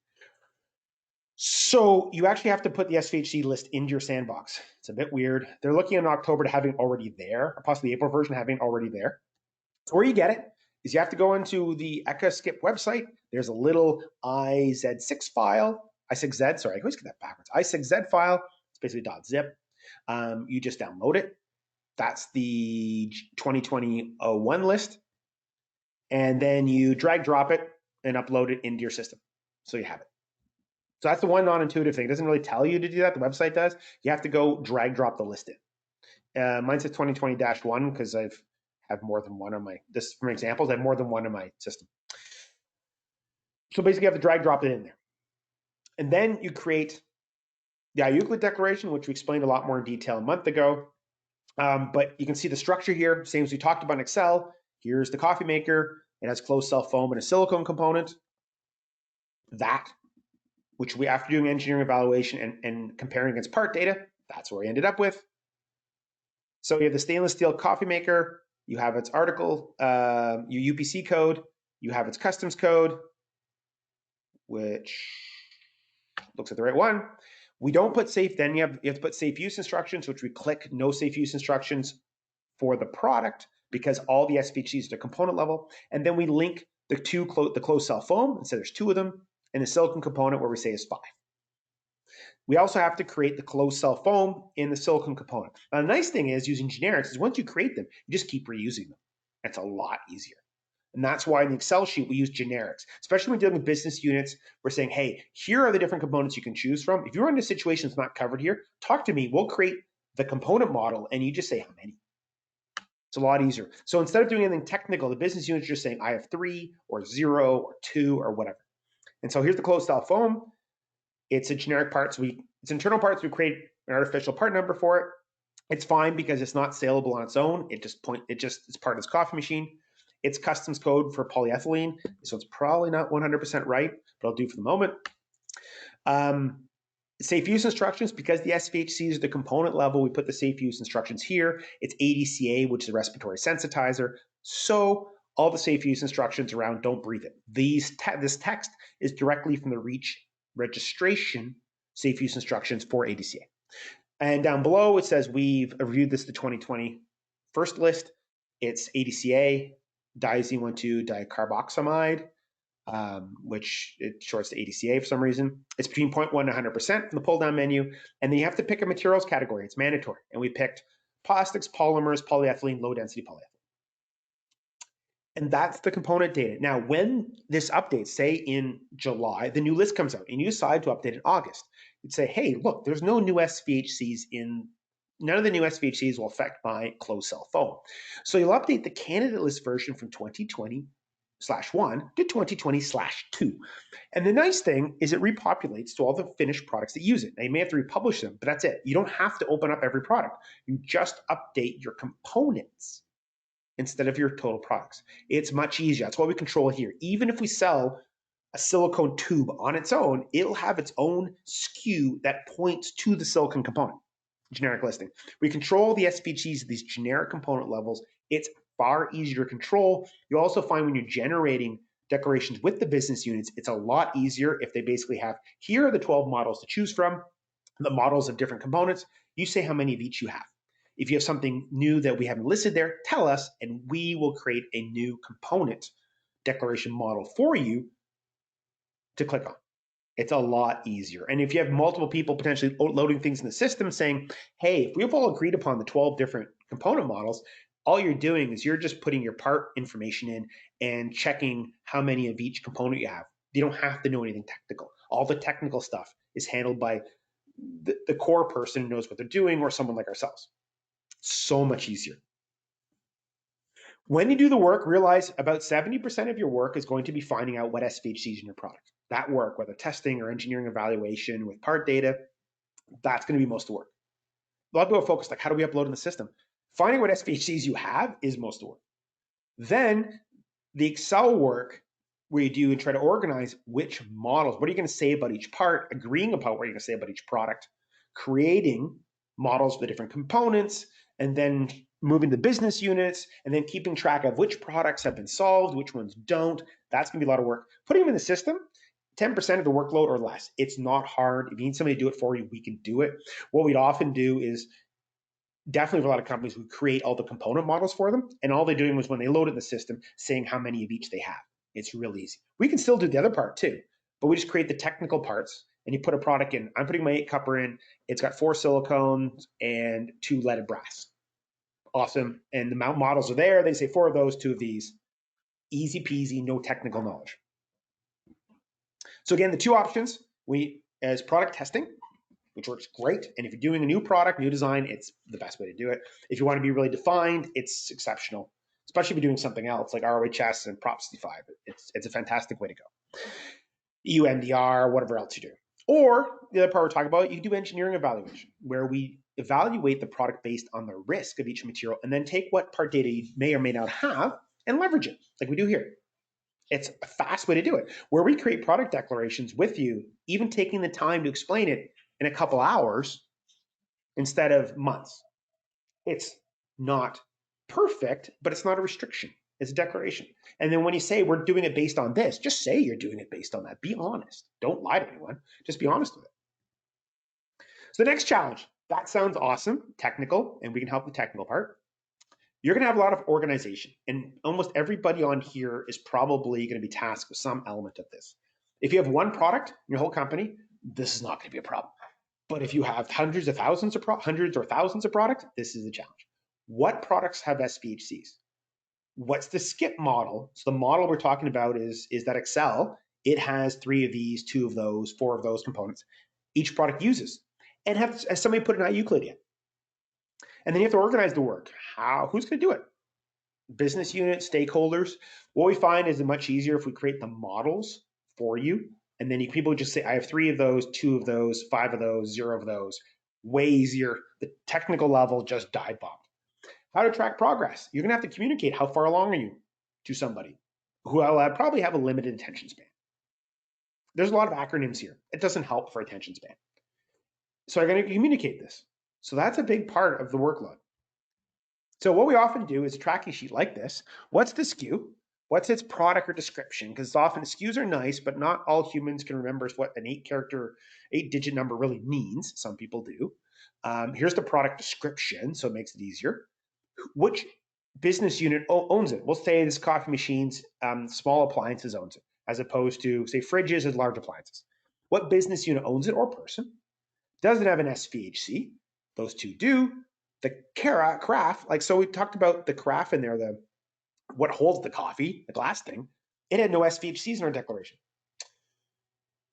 So you actually have to put the SVHC list into your sandbox. It's a bit weird. They're looking in October to having already there, or possibly April version having already there. So where you get it is you have to go into the SCIP website. There's a little IZ6 file, I6Z, sorry, I always get that backwards. I6Z file, it's basically .zip. You just download it. That's the 2020-01 list. And then you drag drop it and upload it into your system. So you have it. So that's the one non-intuitive thing. It doesn't really tell you to do that. The website does. You have to go drag drop the list in. Mine says 2020-1 because I have more than one on my, this from examples, I have more than one in my system. So basically you have to drag drop it in there. And then you create the IUCLID declaration, which we explained a lot more in detail a month ago. But you can see the structure here, same as we talked about in Excel. Here's the coffee maker. It has closed cell foam and a silicone component. That, which we, after doing engineering evaluation and comparing against part data, that's where we ended up with. So you have the stainless steel coffee maker, you have its article, your UPC code, you have its customs code, which looks at the right one. We don't put safe, then you have to put safe use instructions, which we click no safe use instructions for the product because all the SVHCs are the component level. And then we link the the closed cell foam, and so there's two of them, and the silicon component where we say is 5. We also have to create the closed cell foam in the silicon component. Now, the nice thing is using generics is once you create them, you just keep reusing them. It's a lot easier. And that's why in the Excel sheet, we use generics, especially when dealing with business units. We're saying, hey, here are the different components you can choose from. If you're in a situation that's not covered here, talk to me. We'll create the component model and you just say how many. It's a lot easier. So instead of doing anything technical, the business unit's just saying, I have 3 or 0 or 2 or whatever. And so here's the closed cell foam. It's a generic part. So it's internal parts. We create an artificial part number for it. It's fine because it's not saleable on its own. It's part of this coffee machine. It's customs code for polyethylene. So it's probably not 100% right, but I'll do for the moment. Safe use instructions, because the SVHC is the component level, we put the safe use instructions here. It's ADCA, which is a respiratory sensitizer. So all the safe use instructions around don't breathe it. This text is directly from the REACH registration safe use instructions for ADCA. And down below it says we've reviewed this the 2020 first list. It's ADCA, diazine 1,2-dicarboxamide, which it shorts to ADCA for some reason. It's between 0.1 and 100% from the pull down menu. And then you have to pick a materials category. It's mandatory. And we picked plastics, polymers, polyethylene, low density polyethylene. And that's the component data. Now, when this updates, say in July, the new list comes out and you decide to update in August, you'd say, hey, look, there's no new SVHCs none of the new SVHCs will affect my closed cell foam. So you'll update the candidate list version from 2020/1 to 2020/2. And the nice thing is it repopulates to all the finished products that use it. Now you may have to republish them, but that's it. You don't have to open up every product. You just update your components instead of your total products. It's much easier. That's what we control here. Even if we sell a silicone tube on its own, it'll have its own SKU that points to the silicone component, generic listing. We control the SVHCs at these generic component levels. It's far easier to control. You'll also find when you're generating declarations with the business units, it's a lot easier if they basically have, here are the 12 models to choose from, the models of different components. You say how many of each you have. If you have something new that we haven't listed there, tell us, and we will create a new component declaration model for you to click on. It's a lot easier. And if you have multiple people potentially loading things in the system saying, hey, if we've all agreed upon the 12 different component models, all you're doing is you're just putting your part information in and checking how many of each component you have. You don't have to know anything technical. All the technical stuff is handled by the core person who knows what they're doing or someone like ourselves. So much easier. When you do the work, realize about 70% of your work is going to be finding out what SVHC is in your product. That work, whether testing or engineering evaluation with part data, that's going to be most of the work. A lot of people are focused, like, how do we upload in the system? Finding what SVHCs you have is most of the work. Then the Excel work, where you do and try to organize which models, what are you going to say about each part, agreeing about what you're going to say about each product, creating models for the different components, and then moving the business units, and then keeping track of which products have been solved, which ones don't. That's going to be a lot of work. Putting them in the system, 10% of the workload or less. It's not hard. If you need somebody to do it for you, we can do it. What we'd often do is, definitely for a lot of companies, we create all the component models for them, and all they're doing was when they load it in the system, saying how many of each they have. It's real easy. We can still do the other part too, but we just create the technical parts, and you put a product in. I'm putting my 8-cupper in. It's got 4 silicones and 2 leaded brass. Awesome. And the models are there. They say 4 of those, 2 of these. Easy peasy, no technical knowledge. So again, the 2 options, as product testing, which works great. And if you're doing a new product, new design, it's the best way to do it. If you want to be really defined, it's exceptional, especially if you're doing something else like ROHS and Prop 65. It's a fantastic way to go. EU MDR, whatever else you do. Or the other part we're talking about, you can do engineering evaluation, where we evaluate the product based on the risk of each material and then take what part data you may or may not have and leverage it, like we do here. It's a fast way to do it, where we create product declarations with you, even taking the time to explain it in a couple hours instead of months. It's not perfect, but it's not a restriction. It's a declaration. And then when you say we're doing it based on this, just say you're doing it based on that. Be honest. Don't lie to anyone. Just be honest with it. So the next challenge, that sounds awesome, technical, and we can help the technical part. You're going to have a lot of organization, and almost everybody on here is probably going to be tasked with some element of this. If you have one product in your whole company, this is not going to be a problem. But if you have hundreds or thousands of products, this is a challenge. What products have SVHCs? What's the SCIP model? So the model we're talking about is that Excel. It has 3 of these, 2 of those, 4 of those components each product uses. And has somebody put an IUCLID in? And then you have to organize the work. Who's going to do it? Business unit, stakeholders. What we find is it much easier if we create the models for you. And then people just say, I have 3 of those, 2 of those, 5 of those, 0 of those. Way easier. The technical level just dive bombed. How to track progress. You're going to have to communicate how far along are you to somebody who will probably have a limited attention span. There's a lot of acronyms here. It doesn't help for attention span. So I'm going to communicate this. So that's a big part of the workload. So what we often do is a tracking sheet like this. What's the SKU? What's its product or description? Because often SKUs are nice, but not all humans can remember what an 8-digit number really means. Some people do. Here's the product description, so it makes it easier. Which business unit owns it? We'll say this coffee machines, small appliances owns it, as opposed to, say, fridges and large appliances. What business unit owns it or person? Does it have an SVHC? Those 2 do. The carafe, so we talked about the carafe in there, what holds the coffee, the glass thing. It had no SVHCs in our declaration.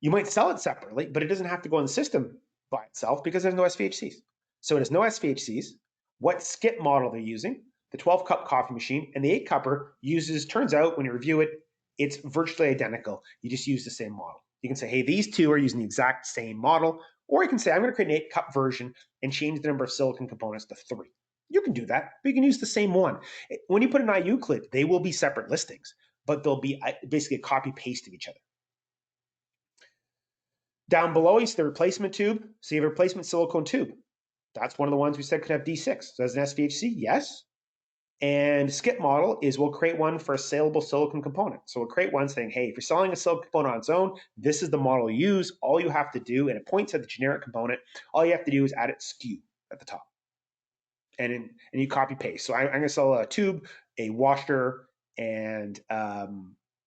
You might sell it separately, but it doesn't have to go in the system by itself because there's no SVHCs. So it has no SVHCs. What SCIP model they're using, the 12-cup coffee machine, and the 8-cupper turns out when you review it, it's virtually identical. You just use the same model. You can say, hey, these 2 are using the exact same model. Or you can say, I'm going to create an 8-cup version and change the number of silicon components to 3. You can do that, but you can use the same one. When you put an IUCLID, they will be separate listings, but they'll be basically a copy-paste of each other. Down below, you see the replacement tube. So you have a replacement silicone tube. That's one of the ones we said could have D6. So as an SVHC, yes. And SCIP model is we'll create one for a saleable silicon component. So we'll create one saying, hey, if you're selling a silicon component on its own, this is the model you use. All you have to do, and it points at the generic component, all you have to do is add its SKU at the top. And you copy paste. So I'm going to sell a tube, a washer, and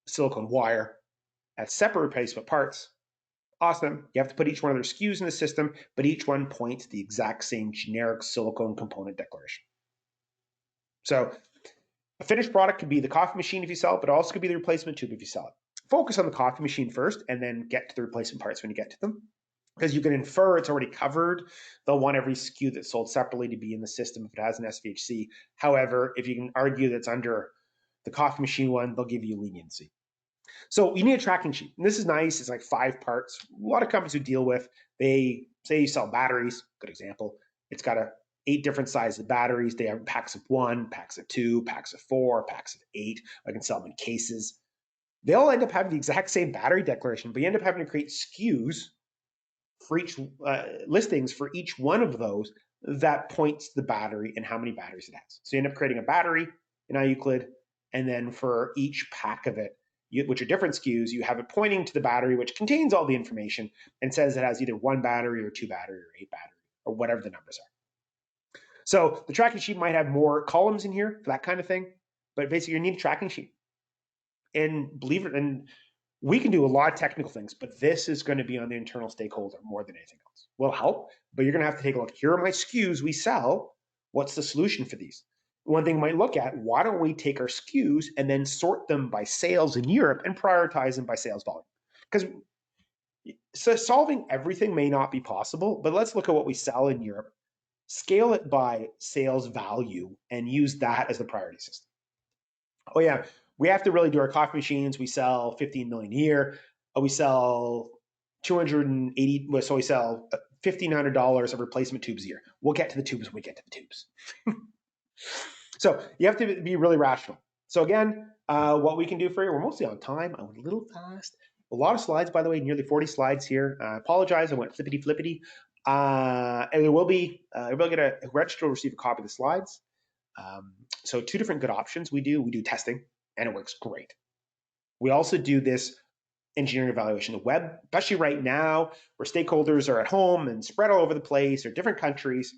silicone wire as separate replacement parts. Awesome. You have to put each one of their SKUs in the system, but each one points to the exact same generic silicone component declaration. So a finished product could be the coffee machine if you sell it, but it also could be the replacement tube if you sell it. Focus on the coffee machine first and then get to the replacement parts when you get to them, because you can infer it's already covered. They'll want every SKU that's sold separately to be in the system if it has an SVHC. However, if you can argue that it's under The coffee machine one, they'll give you leniency. So you need a tracking sheet. And this is nice. It's like 5 parts. A lot of companies who deal with, they say you sell batteries, good example. It's got 8 different sizes of batteries. They have packs of 1, packs of 2, packs of 4, packs of 8. I can sell them in cases. They all end up having the exact same battery declaration, but you end up having to create SKUs for each listings for each one of those that points to the battery and how many batteries it has. So you end up creating a battery in IUCLID, and then for each pack of it, which are different SKUs, you have it pointing to the battery, which contains all the information and says it has either 1 battery or 2 battery or 8 battery or whatever the numbers are. So the tracking sheet might have more columns in here for that kind of thing, but basically you need a tracking sheet. And believe it, and we can do a lot of technical things, but this is going to be on the internal stakeholder more than anything else. We'll help, but you're going to have to take a look. Here are my SKUs we sell. What's the solution for these? One thing you might look at, why don't we take our SKUs and then sort them by sales in Europe and prioritize them by sales volume? Because so solving everything may not be possible, but let's look at what we sell in Europe, scale it by sales value, and use that as the priority system. Oh yeah, we have to really do our coffee machines. We sell 15 million a year. We sell 280, so we sell $1,500 of replacement tubes a year. We'll get to the tubes when we get to the tubes. So you have to be really rational. So again, what we can do for you, we're mostly on time. I went a little fast. A lot of slides, by the way, nearly 40 slides here. I apologize, I went flippity. And there will be, everybody get a register will receive a copy of the slides. So 2 different good options we do. We do testing, and it works great. We also do this engineering evaluation. The web, especially right now, where stakeholders are at home and spread all over the place or different countries,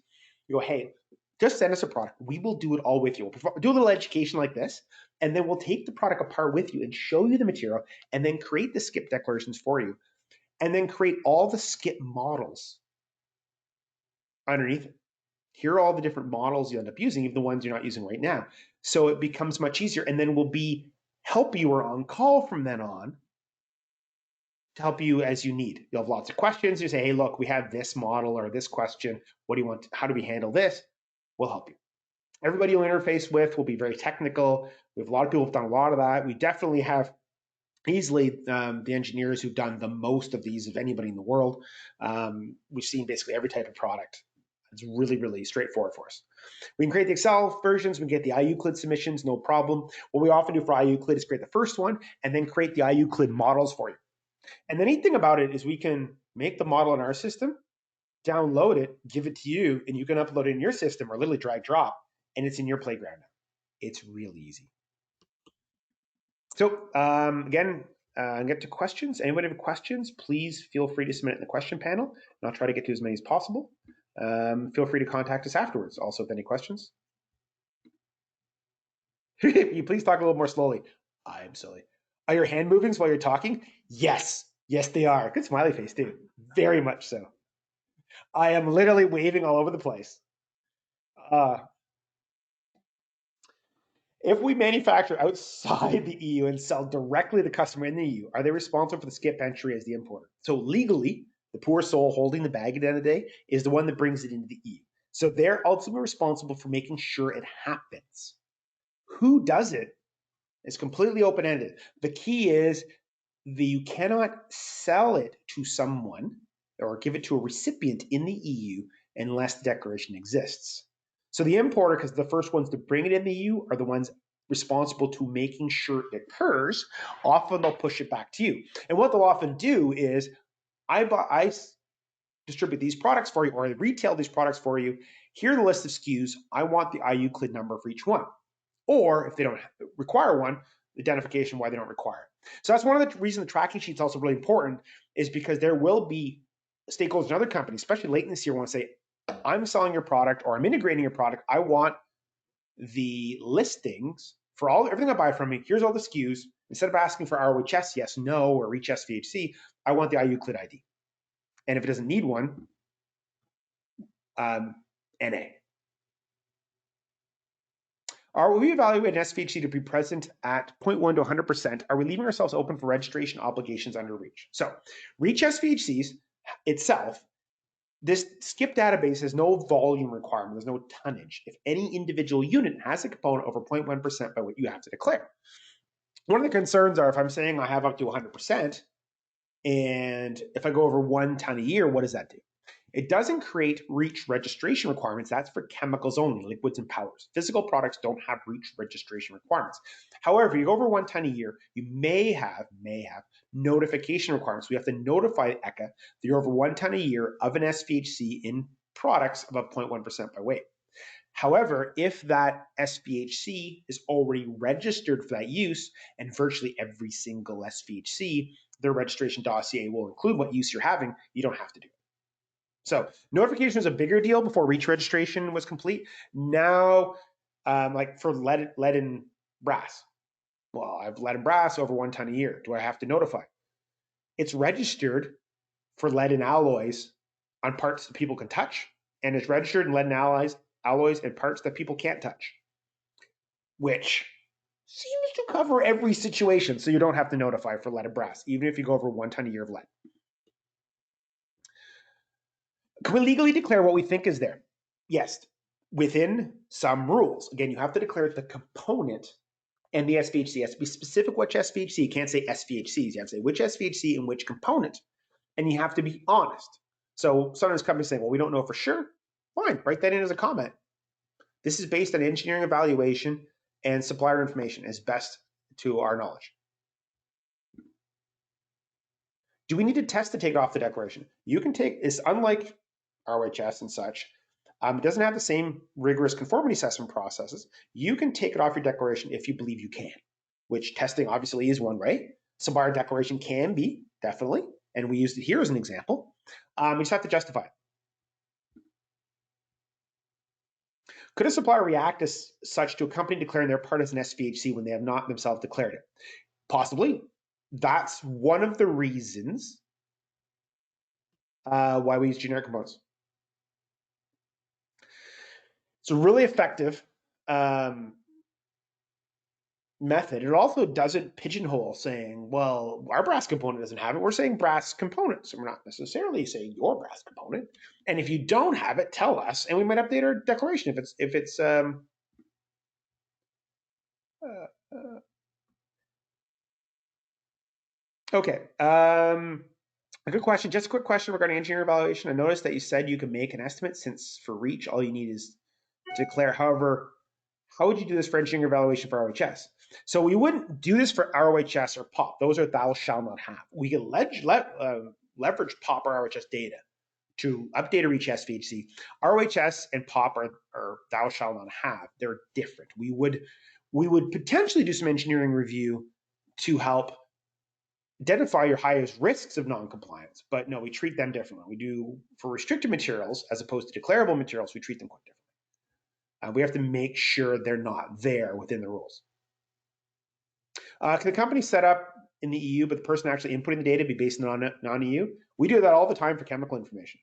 you go, hey, just send us a product. We will do it all with you. We'll do a little education like this, and then we'll take the product apart with you and show you the material, and then create the SCIP declarations for you, and then create all the SCIP models underneath it. Here are all the different models you end up using, even the ones you're not using right now. So it becomes much easier, and then we'll help you or on call from then on to help you as you need. You'll have lots of questions. You say, hey, look, we have this model or this question. What do you want? How do we handle this? We'll help you. Everybody you'll interface with will be very technical. We have a lot of people who've done a lot of that. We definitely have easily the engineers who've done the most of these of anybody in the world. We've seen basically every type of product. It's really, really straightforward for us. We can create the Excel versions. We can get the IUCLID submissions, no problem. What we often do for IUCLID is create the first one and then create the IUCLID models for you. And the neat thing about it is we can make the model in our system, download it, give it to you, and you can upload it in your system or literally drag drop, and it's in your playground now. It's really easy. So again, get to questions. Anybody have questions, please feel free to submit it in the question panel, and I'll try to get to as many as possible. Feel free to contact us afterwards also with any questions. You please talk a little more slowly. I'm silly. Are your hand movings while you're talking? Yes. Yes, they are. Good smiley face too. Very much so. I am literally waving all over the place. If we manufacture outside the EU and sell directly to the customer in the EU, are they responsible for the SCIP entry as the importer? So legally, the poor soul holding the bag at the end of the day is the one that brings it into the EU. So they're ultimately responsible for making sure it happens. Who does it is completely open-ended. The key is that you cannot sell it to someone or give it to a recipient in the EU unless the declaration exists. So the importer, because the first ones to bring it in the EU are the ones responsible to making sure it occurs. Often they'll push it back to you. And what they'll often do is, I distribute these products for you, or I retail these products for you. Here are the list of SKUs. I want the IUCLID number for each one. Or if they don't require one, identification why they don't require it. So that's one of the reasons the tracking sheet is also really important, is because there will be stakeholders in other companies, especially late in this year, want to say, I'm selling your product or I'm integrating your product. I want the listings for everything I buy from you. Here's all the SKUs. Instead of asking for ROHS, yes, no, or REACH SVHC, I want the IUCLID ID. And if it doesn't need one, NA. Are we evaluating SVHC to be present at 0.1 to 100%? Are we leaving ourselves open for registration obligations under REACH? So REACH SVHCs itself This SCIP database has no volume requirement. There's no tonnage. If any individual unit has a component over 0.1% by what you have to declare. One of the concerns are if I'm saying I have up to 100%, and if I go over 1 ton a year, what does that do? It doesn't create REACH registration requirements. That's for chemicals only, liquids and powders. Physical products don't have REACH registration requirements. However, if you go over 1 ton a year, you may have notification requirements. We have to notify ECHA that you're over 1 ton a year of an SVHC in products above 0.1% by weight. However, if that SVHC is already registered for that use, and virtually every single SVHC, their registration dossier will include what use you're having, you don't have to do it. So notification was a bigger deal before REACH registration was complete. Now, like for lead and brass. Well, I have lead and brass over 1 ton a year. Do I have to notify? It's registered for lead and alloys on parts that people can touch, and it's registered in lead and alloys and parts that people can't touch, which seems to cover every situation, so you don't have to notify for lead and brass, even if you go over 1 ton a year of lead. Can we legally declare what we think is there? Yes, within some rules. Again, you have to declare the component and the SVHC. It has to be specific which SVHC. You can't say SVHCs. You have to say which SVHC and which component. And you have to be honest. So sometimes companies say, well, we don't know for sure. Fine, write that in as a comment. This is based on engineering evaluation and supplier information as best to our knowledge. Do we need to test to take it off the declaration? You can take, it's unlike ROHS and such. It doesn't have the same rigorous conformity assessment processes. You can take it off your declaration if you believe you can, which testing obviously is one way. Supplier declaration can be, definitely, and we used it here as an example. We just have to justify it. Could a supplier react as such to a company declaring their part as an SVHC when they have not themselves declared it? Possibly. That's one of the reasons why we use generic components. It's a really effective method. It also doesn't pigeonhole saying, well, our brass component doesn't have it. We're saying brass components. So we're not necessarily saying your brass component. And if you don't have it, tell us, and we might update our declaration if it's okay. A good question. Just a quick question regarding engineering evaluation. I noticed that you said you can make an estimate since for REACH, all you need is to declare. However, how would you do this for engineering evaluation for ROHS? So we wouldn't do this for ROHS or POP. Those are thou shall not have. We can leverage POP or ROHS data to update a REACH SVHC. ROHS and POP are thou shall not have. They're different. We would potentially do some engineering review to help identify your highest risks of non-compliance, but no, we treat them differently. We do for restricted materials as opposed to declarable materials, we treat them quite differently. We have to make sure they're not there within the rules. Can the company set up in the EU, but the person actually inputting the data be based on non-EU? We do that all the time for chemical information.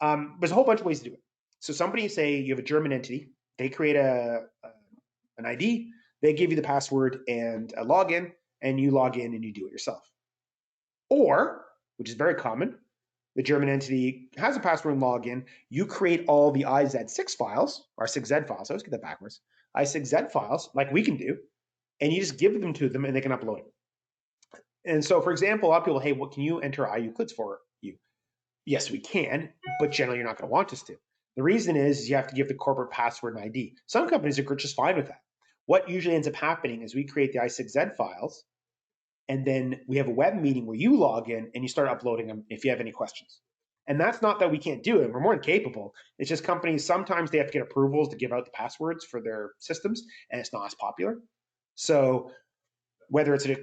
There's a whole bunch of ways to do it. So somebody, say you have a German entity, they create an ID, they give you the password and a login, and you log in and you do it yourself. Or, which is very common, the German entity has a password and login, you create all the IZ6 files, or 6Z files, I always get that backwards, I6Z files, like we can do, and you just give them to them and they can upload it. And so, for example, a lot of people, hey, what can you enter IUCLIDs for you? Yes, we can, but generally you're not going to want us to. The reason is you have to give the corporate password and ID. Some companies are just fine with that. What usually ends up happening is we create the I6Z files, and then we have a web meeting where you log in and you start uploading them if you have any questions. And that's not that we can't do it. We're more than capable. It's just companies, sometimes they have to get approvals to give out the passwords for their systems, and it's not as popular. So whether it's a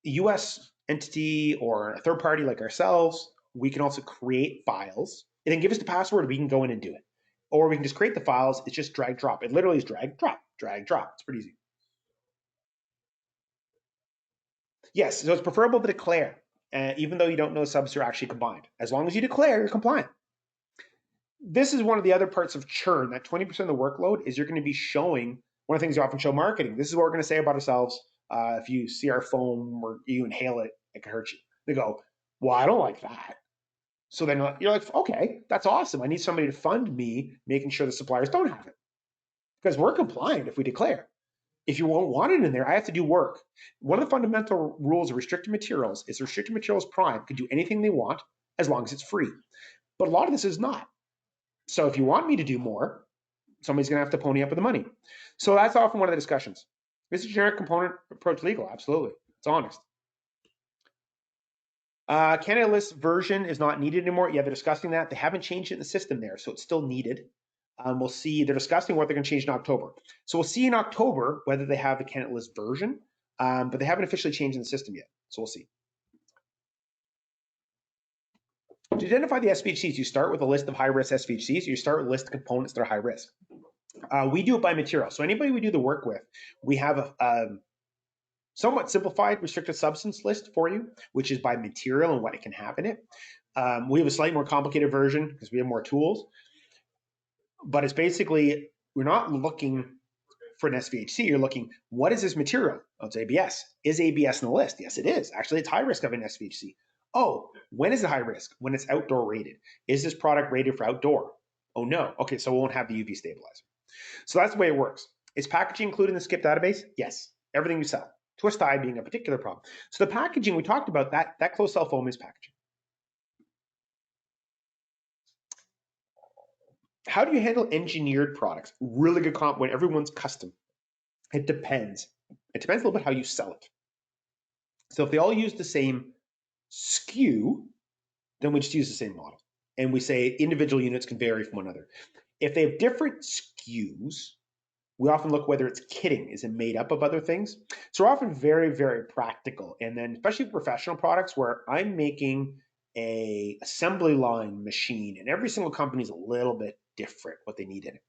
US entity or a third party like ourselves, we can also create files and then give us the password. We can go in and do it. Or we can just create the files. It's just drag, drop. It literally is drag, drop, drag, drop. It's pretty easy. Yes, so it's preferable to declare, even though you don't know subs are actually combined. As long as you declare, you're compliant. This is one of the other parts of churn, that 20% of the workload is you're going to be showing, one of the things you often show marketing. This is what we're going to say about ourselves. If you see our foam or you inhale it, it can hurt you. They go, well, I don't like that. So then you're like, okay, that's awesome. I need somebody to fund me making sure the suppliers don't have it. Because we're compliant if we declare. If you won't want it in there, I have to do work. One of the fundamental rules of restricted materials is restricted materials prime can do anything they want as long as it's free. But a lot of this is not. So if you want me to do more, somebody's going to have to pony up with the money. So that's often one of the discussions. Is a generic component approach legal? Absolutely. It's honest. Candidate list version is not needed anymore. Yeah, they're discussing that. They haven't changed it in the system there, so it's still needed. We'll see. They're discussing what they're going to change in October. So we'll see in October whether they have the candidate list version, but they haven't officially changed in the system yet. So we'll see. To identify the SVHCs, you start with a list of high-risk SVHCs, or you start with a list of components that are high risk. We do it by material. So anybody we do the work with, we have a somewhat simplified restricted substance list for you, which is by material and what it can have in it. We have a slightly more complicated version because we have more tools. But it's basically, we're not looking for an SVHC, you're looking, what is this material? Oh, it's ABS. Is ABS in the list? Yes, it is. Actually, it's high risk of an SVHC. Oh, when is it high risk? When it's outdoor rated. Is this product rated for outdoor? Oh no. Okay, so it won't have the UV stabilizer. So that's the way it works. Is packaging included in the SCIP database? Yes. Everything we sell. Twist tie being a particular problem. So the packaging, we talked about that closed cell foam is packaging. How do you handle engineered products? Really good comp when everyone's custom. It depends. It depends a little bit how you sell it. So if they all use the same SKU, then we just use the same model. And we say individual units can vary from one another. If they have different SKUs, we often look whether it's kitting. Is it made up of other things? So we're often very, very practical. And then especially professional products where I'm making a assembly line machine and every single company is a little bit different what they need in it.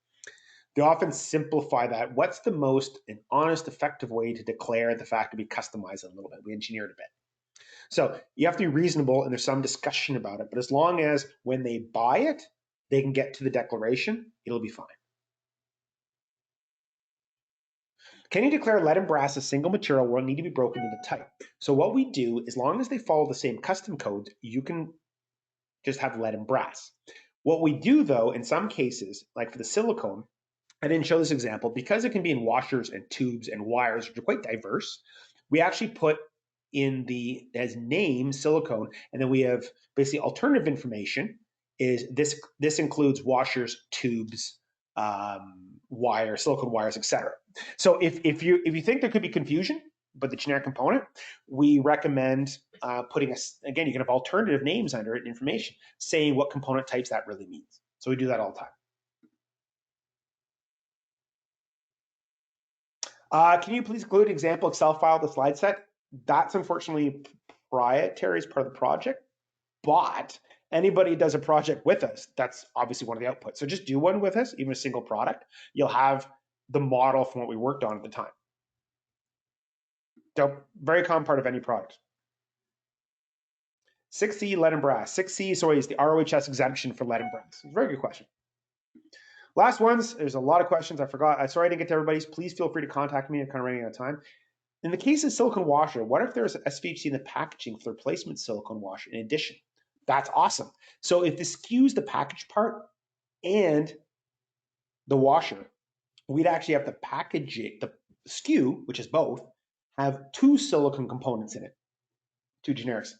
They often simplify that. What's the most an honest, effective way to declare the fact to be customized a little bit? We engineered a bit. So you have to be reasonable and there's some discussion about it. But as long as when they buy it, they can get to the declaration, it'll be fine. Can you declare lead and brass a single material will need to be broken into type? So what we do, as long as they follow the same custom codes, you can just have lead and brass. What we do though, in some cases, like for the silicone, I didn't show this example, because it can be in washers and tubes and wires, which are quite diverse, we actually put in the, as name, silicone, and then we have basically alternative information, is this includes washers, tubes, wire, silicone wires, etc. So if you think there could be confusion, but the generic component, we recommend putting again, you can have alternative names under it, information, saying what component types that really means. So we do that all the time. Can you please include an example Excel file of the slide set? That's unfortunately proprietary as part of the project, but anybody who does a project with us, that's obviously one of the outputs. So just do one with us, even a single product. You'll have the model from what we worked on at the time. So very common part of any product. 6C, lead and brass. 6C, sorry, is the ROHS exemption for lead and brass. Very good question. Last ones, there's a lot of questions I forgot. Sorry I didn't get to everybody's. Please feel free to contact me. I'm kind of running out of time. In the case of silicone washer, what if there's an SVHC in the packaging for the replacement silicone washer in addition? That's awesome. So if this skews the package part and the washer, we'd actually have the packaging, the SKU, which is both, have two silicone components in it, two generics.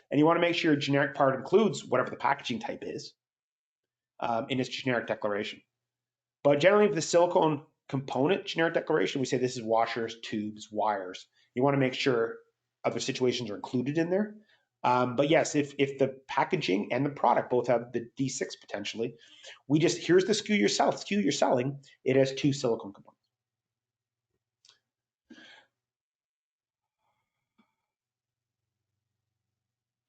And you want to make sure your generic part includes whatever the packaging type is in its generic declaration. But generally, with the silicone component generic declaration, we say this is washers, tubes, wires. You want to make sure other situations are included in there. But yes, if the packaging and the product both have the D6 potentially, we just, here's the SKU you're selling, it has two silicone components.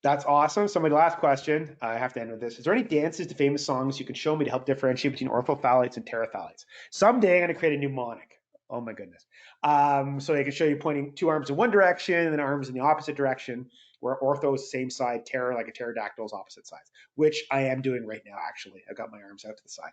That's awesome. So my last question, I have to end with this. Is there any dances to famous songs you can show me to help differentiate between orthophthalates and terephthalates? Someday I'm going to create a mnemonic. Oh my goodness. So they can show you pointing two arms in one direction and then arms in the opposite direction, where ortho is the same side, terra like a pterodactyl is opposite sides, which I am doing right now, actually. I've got my arms out to the side.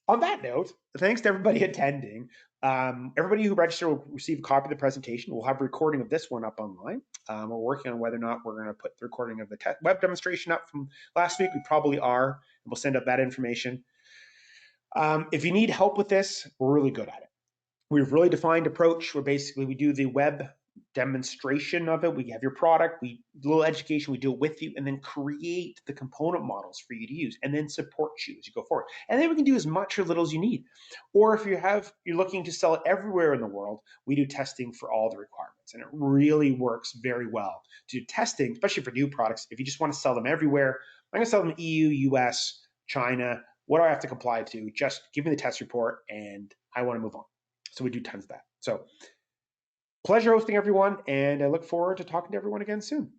On that note, thanks to everybody attending. Everybody who registered will receive a copy of the presentation. We'll have a recording of this one up online. We're working on whether or not we're going to put the recording of the web demonstration up from last week. We probably are. We'll send out that information. If you need help with this, we're really good at it. We've really defined approach where basically we do the web demonstration of it. We have your product, we little education, we do it with you, and then create the component models for you to use, and then support you as you go forward. And then we can do as much or little as you need. Or if you're looking to sell it everywhere in the world, we do testing for all the requirements, and it really works very well to do testing, especially for new products. If you just want to sell them everywhere, I'm going to sell them EU, US, China. What do I have to comply to? Just give me the test report, and I want to move on. So we do tons of that. So pleasure hosting everyone, and I look forward to talking to everyone again soon.